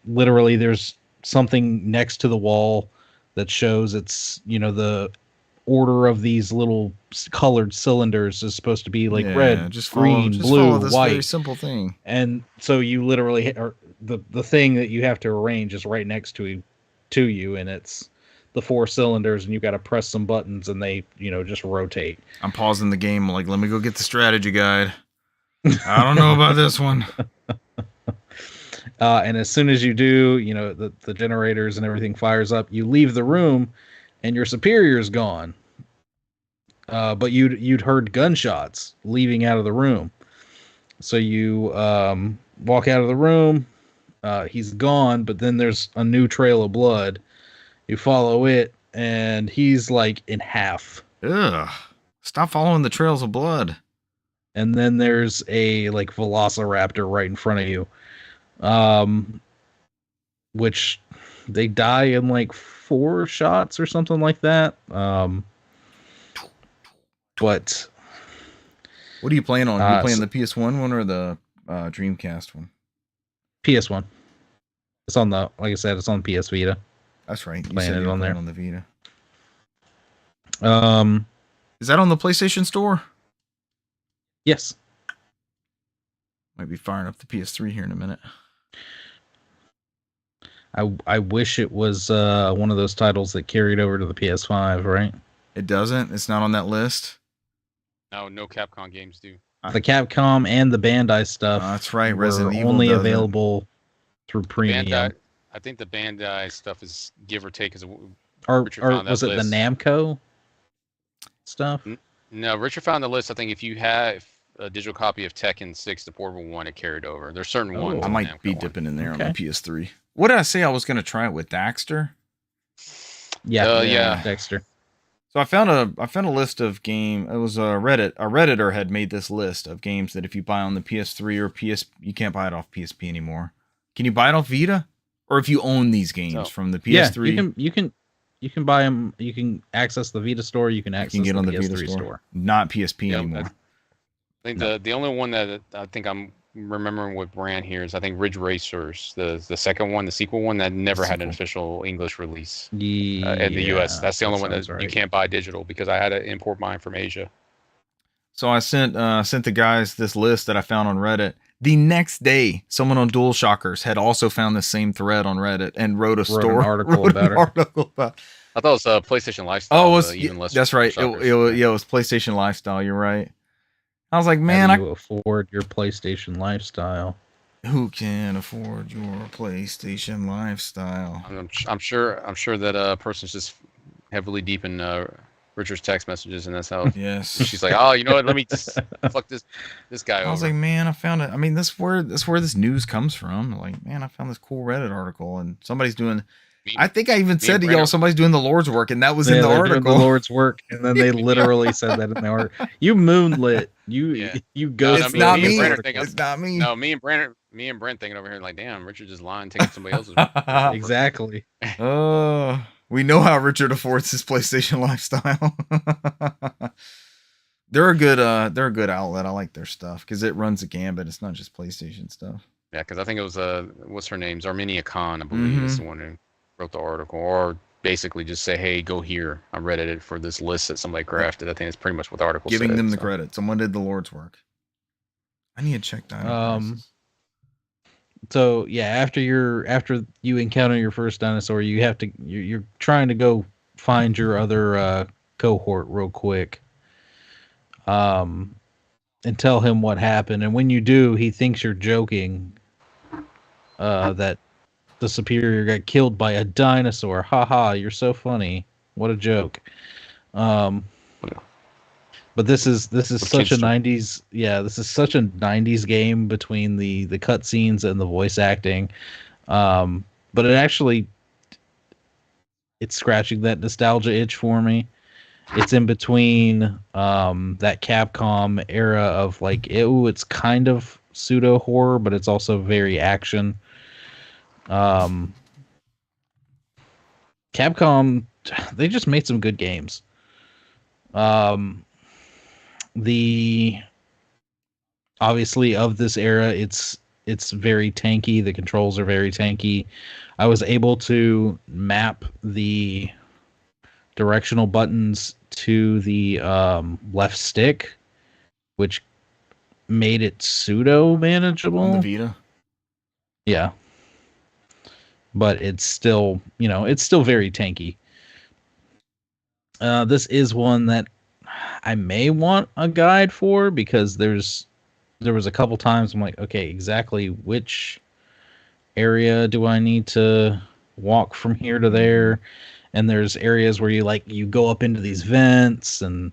literally, there's something next to the wall that shows it's the order of these little colored cylinders is supposed to be like red, green, blue, white. Very simple thing. And so you literally the thing that you have to arrange is right next to you, and it's the 4 cylinders, and you got to press some buttons, and they just rotate. I'm pausing the game, like, let me go get the strategy guide. I don't know about this one. And as soon as you do, the generators and everything fires up. You leave the room, and your superior's gone. But you'd heard gunshots leaving out of the room. So you walk out of the room. He's gone, but then there's a new trail of blood. You follow it, and he's like in half. Ugh. Stop following the trails of blood. And then there's a like velociraptor right in front of you. Which they die in like 4 shots or something like that. But what are you playing on? Are you playing the PS1 one or the Dreamcast one? PS1. It's on like I said, it's on PS Vita. That's right. You said it on there on the Vita. Is that on the PlayStation Store? Yes. Might be firing up the PS3 here in a minute. I wish it was one of those titles that carried over to the PS5, right? It doesn't? It's not on that list? No Capcom games do. The Capcom and the Bandai stuff. That's right. Resident Evil only available through premium. I think the Bandai stuff is give or take. Or was it the Namco stuff? No, Richard found the list. I think if you have a digital copy of Tekken 6, the portable one, it carried over. There's certain ones. I might be dipping in there on the PS3. What did I say I was going to try it with? Daxter? Yeah, Dexter. So I found a list of game. It was a Redditor had made this list of games that if you buy on the PS3 or PS, you can't buy it off PSP anymore. Can you buy it off Vita? Or if you own these games from the PS3? Yeah, you can buy them. You can access the Vita store. You can access get on the PS3 Vita store. Not PSP anymore. I think the only one that I think I'm remembering what brand here is. I think Ridge Racers, the second one, the sequel one, that never had an official English release in the U.S. That's the only one that you can't buy digital because I had to import mine from Asia. So I sent the guys this list that I found on Reddit. The next day, someone on DualShockers had also found the same thread on Reddit and wrote an article about it. I thought it was PlayStation Lifestyle. Oh, that's right. It was PlayStation Lifestyle. You're right. I was like, man, how do you afford your PlayStation Lifestyle? Who can afford your PlayStation Lifestyle? I'm sure that person's just heavily deep in Richard's text messages, and that's how. Yes. She's like, oh, you know what? Let me just fuck this guy over. I was like, man, I found it. I mean, that's where this news comes from. Like, man, I found this cool Reddit article, and somebody's doing. I think I even said to y'all, somebody's doing the Lord's work, and that was in the article. Doing the Lord's work, and then they literally said that in the article. You moonlit. You go. It's not me. It's not me. No, me and Brent thinking over here like, damn, Richard just lying, taking somebody else's. Exactly. We know how Richard affords his PlayStation Lifestyle. They're a good outlet. I like their stuff because it runs a gambit. It's not just PlayStation stuff. Yeah, because I think it was what's her name? Arminia Khan, I believe, is the one who wrote the article, or basically just say, hey, go here. I read it for this list that somebody crafted. I think it's pretty much what the article said. Giving them the credit. Someone did the Lord's work. I need to check that. So yeah, after you encounter your first dinosaur, you're trying to go find your other cohort real quick, and tell him what happened. And when you do, he thinks you're joking. That the superior got killed by a dinosaur. Ha, you're so funny. What a joke. But this is such a 90s. Yeah, this is such a 90s game between the cutscenes and the voice acting. But it's scratching that nostalgia itch for me. It's in between that Capcom era of like, it's kind of pseudo horror, but it's also very action. Capcom, they just made some good games. Obviously of this era, it's very tanky. The controls are very tanky. I was able to map the directional buttons to the left stick, which made it pseudo manageable. On the Vita. Yeah. But it's still very tanky. This is one that I may want a guide for, because there was a couple times I'm like, okay, exactly which area do I need to walk from here to there? And there's areas where you go up into these vents and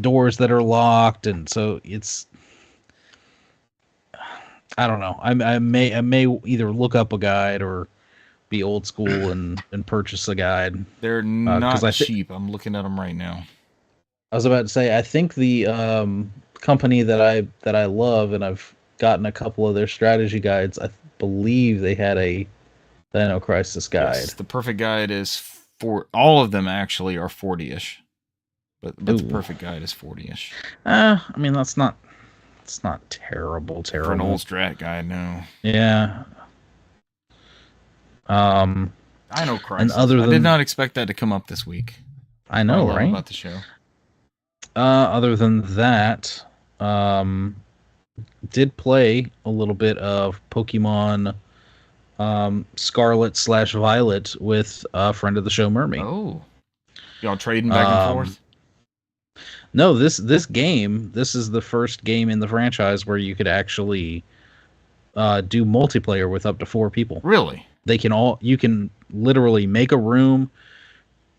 doors that are locked, and so it's, I don't know. I may either look up a guide or be old school and purchase a guide. They're not cheap. I'm looking at them right now. I was about to say, I think the company that I love, and I've gotten a couple of their strategy guides, I believe they had a Dino Crisis guide. Yes, the perfect guide is for all of them actually are 40-ish. But the perfect guide is 40-ish. I mean, it's not terrible. For an old strat guide, no. Yeah. Dino Crisis. I did not expect that to come up this week. I know, right? About the show. Other than that, did play a little bit of Pokemon Scarlet/Violet with a friend of the show, Mermy. Oh, y'all trading back and forth? No, this game, this is the first game in the franchise where you could actually do multiplayer with up to 4 people. Really? You can literally make a room,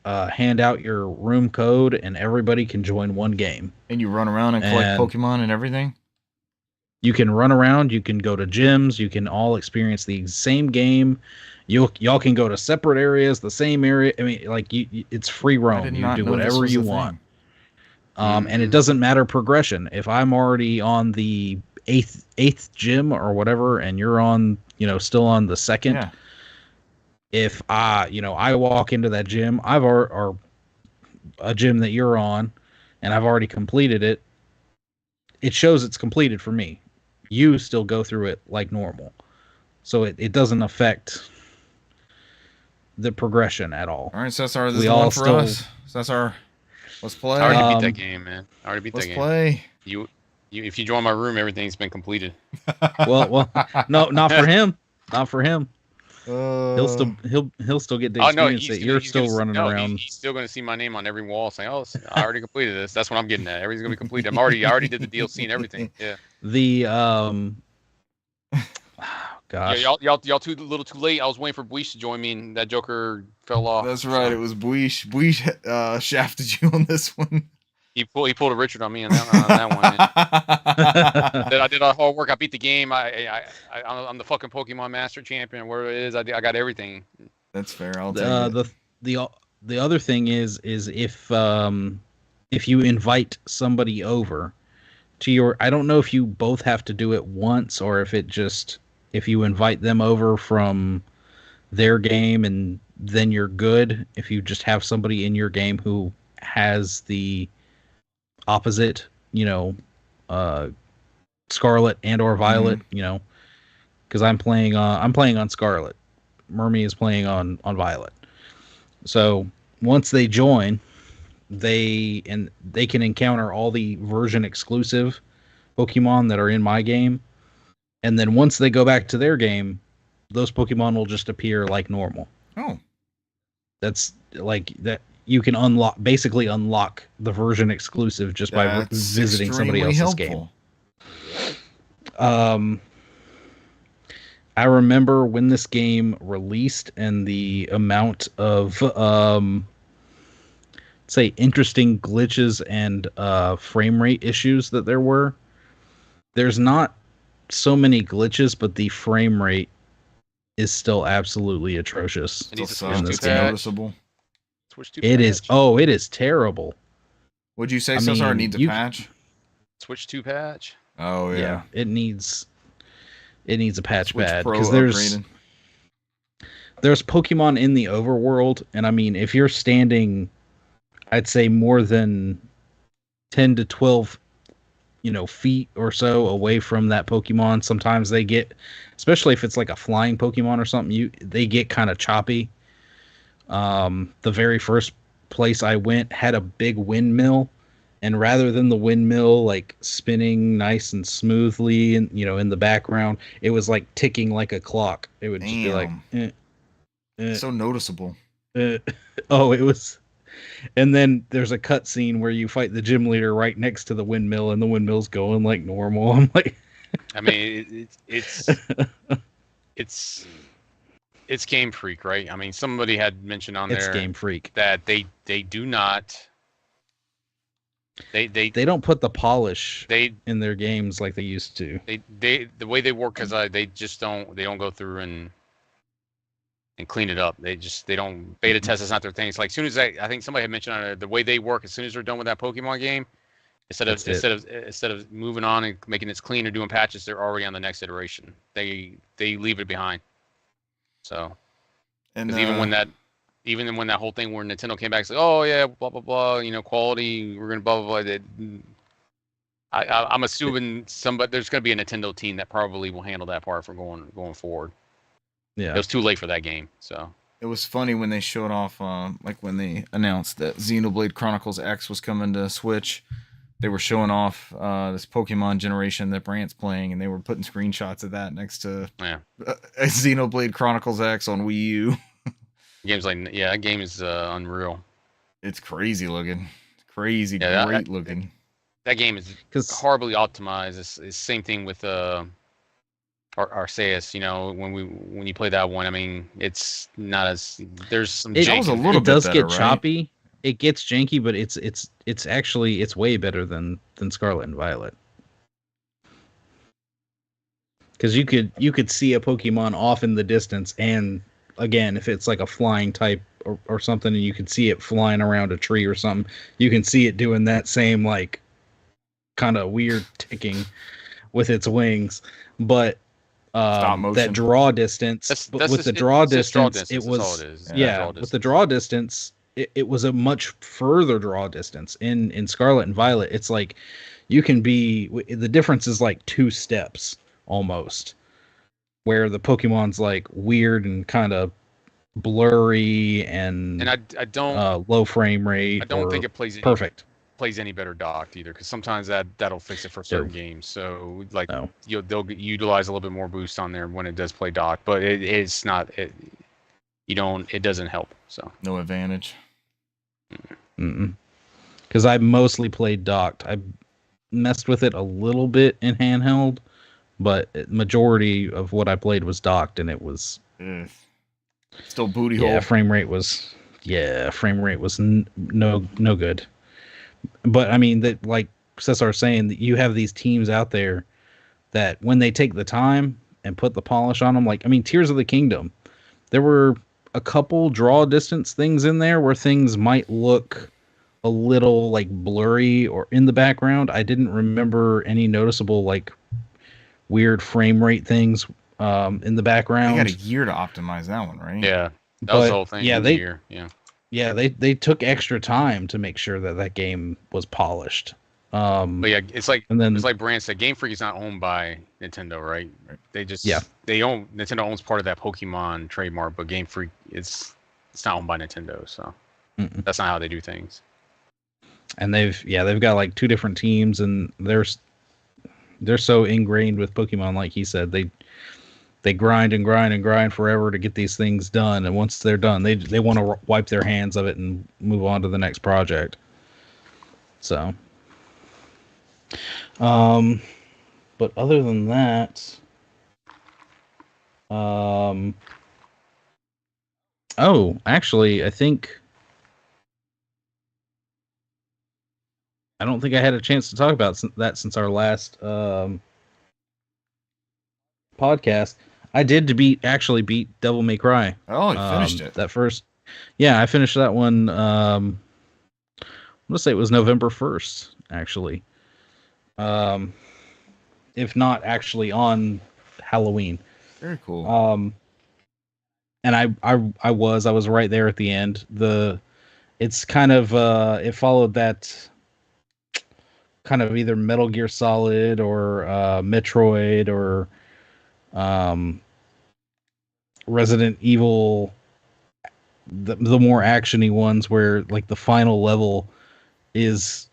hand out your room code, and everybody can join one game. And you run around and collect Pokemon and everything? You can run around, you can go to gyms, you can all experience the same game. Y'all can go to separate areas, the same area. I mean, like, it's free roam. You do whatever you want. And it doesn't matter progression. If I'm already on the eighth gym or whatever, and you're on, still on the second, yeah. If I walk into that gym, or a gym that you're on, and I've already completed it, it shows it's completed for me. you still go through it like normal. So it doesn't affect the progression at all. All right, Cesar, this is the one for us. Cesar, let's play. I already beat that game, man. I already beat that game. Let's play. You, if you join my room, everything's been completed. well, no, not for him. Not for him. He'll still get to experience it. You're still running around. He's still going to see my name on every wall saying, "Oh, I already completed this." That's what I'm getting at. Everything's going to be completed. I already did the DLC and everything. Yeah. The gosh. Yeah, y'all too little too late. I was waiting for Bleach to join me, and that Joker fell off. That's right. It was Bleach. Bleach shafted you on this one. He pulled a Richard on me on that one. I did all the hard work. I beat the game. I'm the fucking Pokemon Master Champion. Where it is, I got everything. That's fair. I'll take it. The other thing is if you invite somebody over to your, I don't know if you both have to do it once or if you invite them over from their game and then you're good. If you just have somebody in your game who has the opposite, Scarlet and or Violet, because I'm playing on Scarlet. Mermy is playing on Violet. So once they join, they can encounter all the version exclusive Pokemon that are in my game. And then once they go back to their game, those Pokemon will just appear like normal. Oh. That's like that. You can unlock the version exclusive just by visiting somebody else's game. I remember when this game released and the amount of say interesting glitches and frame rate issues that there were. There's not so many glitches, but the frame rate is still absolutely atrocious. It's noticeable. It is. Oh, it is terrible. Would you say Cesar needs a patch? Switch 2 patch. Oh yeah. It needs a patch Switch bad because there's Pokemon in the overworld, and I mean if you're standing, I'd say more than 10 to 12 feet or so away from that Pokemon, sometimes they get, especially if it's like a flying Pokemon or something, they get kind of choppy. The very first place I went had a big windmill, and rather than the windmill like spinning nice and smoothly and in the background, it was like ticking like a clock. It would just be like so noticeable. Oh, it was. And then there's a cutscene where you fight the gym leader right next to the windmill, and the windmill's going like normal. I'm like, I mean, it's Game Freak, right? I mean, somebody had mentioned on there. It's Game Freak that they do not. They don't put the polish in their games like they used to. The way they work is they don't go through and clean it up. They don't beta test. It's not their thing. It's like as soon as I think somebody had mentioned on the way they work. As soon as they're done with that Pokemon game, instead of moving on and making it clean or doing patches, they're already on the next iteration. They leave it behind. So, and even when that whole thing where Nintendo came back and said, "Oh yeah, blah blah blah," quality, we're gonna blah blah blah. I'm assuming there's gonna be a Nintendo team that probably will handle that part for going forward. Yeah, it was too late for that game. So it was funny when they showed off, like when they announced that Xenoblade Chronicles X was coming to Switch. They were showing off this Pokemon generation that Brant's playing, and they were putting screenshots of that next to Xenoblade Chronicles X on Wii U. That game is unreal. It's crazy looking. Great looking. That game is horribly optimized. It's the same thing with Arceus, when you play that one, I mean, it's not as there's some. It does get choppy. It gets janky, but it's actually way better than Scarlet and Violet. Because you could see a Pokemon off in the distance, and again, if it's like a flying type or something, and you can see it flying around a tree or something, you can see it doing that same like kind of weird ticking with its wings, but. That draw distance, with the draw distance, it was with the draw distance, it was a much further draw distance. In Scarlet and Violet, it's like you can be, the difference is like 2 steps. almost, where the Pokemon's like weird and kind of blurry and I don't low frame rate. I don't think it plays any better docked either, because sometimes that'll fix it for certain games. So like they'll utilize a little bit more boost on there when it does play docked, but it's not it doesn't help. So no advantage. Because I mostly played docked. I messed with it a little bit in handheld, but majority of what I played was docked, and it was still booty hole. Yeah, frame rate was no good. But I mean, that, like Cesar's saying, that you have these teams out there that when they take the time and put the polish on them, like, I mean, Tears of the Kingdom, there were a couple draw distance things in there where things might look a little like blurry or in the background. I didn't remember any noticeable like weird frame rate things in the background. They got a year to optimize that one, right? Yeah, that was the whole thing. Yeah, they took extra time to make sure that game was polished. But yeah, it's like Brand said, Game Freak is not owned by Nintendo, right? They just Nintendo owns part of that Pokemon trademark, but Game Freak it's not owned by Nintendo, so that's not how they do things. And they've got like two different teams, and they're so ingrained with Pokemon, like he said, they grind and grind and grind forever to get these things done, and once they're done, they want to wipe their hands of it and move on to the next project. So, but other than that, actually, I don't think I had a chance to talk about that since our last podcast. I did actually beat Devil May Cry. Oh, you finished it. That first. Yeah, I finished that one. I'm going to say it was November 1st, actually. If not actually on Halloween. Very cool. And I was right there at the end. It's kind of it followed that kind of either Metal Gear Solid or Metroid or Resident Evil, the more actiony ones where like the final level is,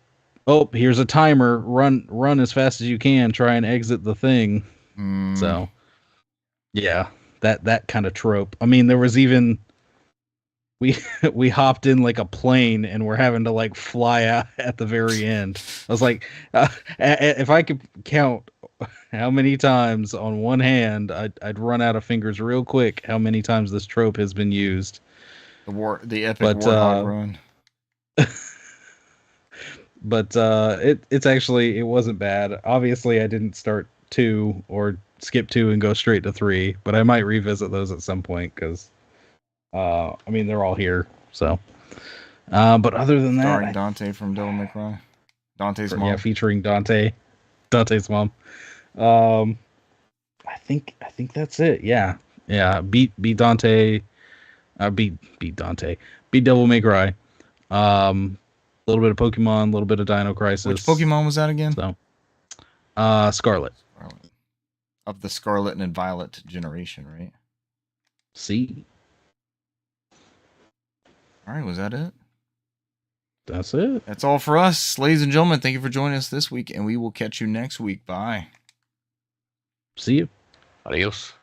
here's a timer, run as fast as you can, try and exit the thing. So yeah, that kind of trope. I mean, there was even we hopped in like a plane and we're having to like fly out at the very end. I was like, if I could count how many times on one hand, I'd run out of fingers real quick how many times this trope has been used. The epic Warthog run. But it wasn't bad. Obviously, I didn't start 2 or skip 2 and go straight to 3, but I might revisit those at some point because, I mean, they're all here. So, but other than that, starring Dante from Devil May Cry, Dante's mom. Yeah, featuring Dante's mom. I think that's it. Yeah. Beat Dante. Beat Dante. Beat Devil May Cry. A little bit of Pokemon, a little bit of Dino Crisis. Which Pokemon was that again? So, Scarlet. Of the Scarlet and Violet generation, right? See. All right, was that it? That's it. That's all for us, ladies and gentlemen. Thank you for joining us this week, and we will catch you next week. Bye. See you. Adios.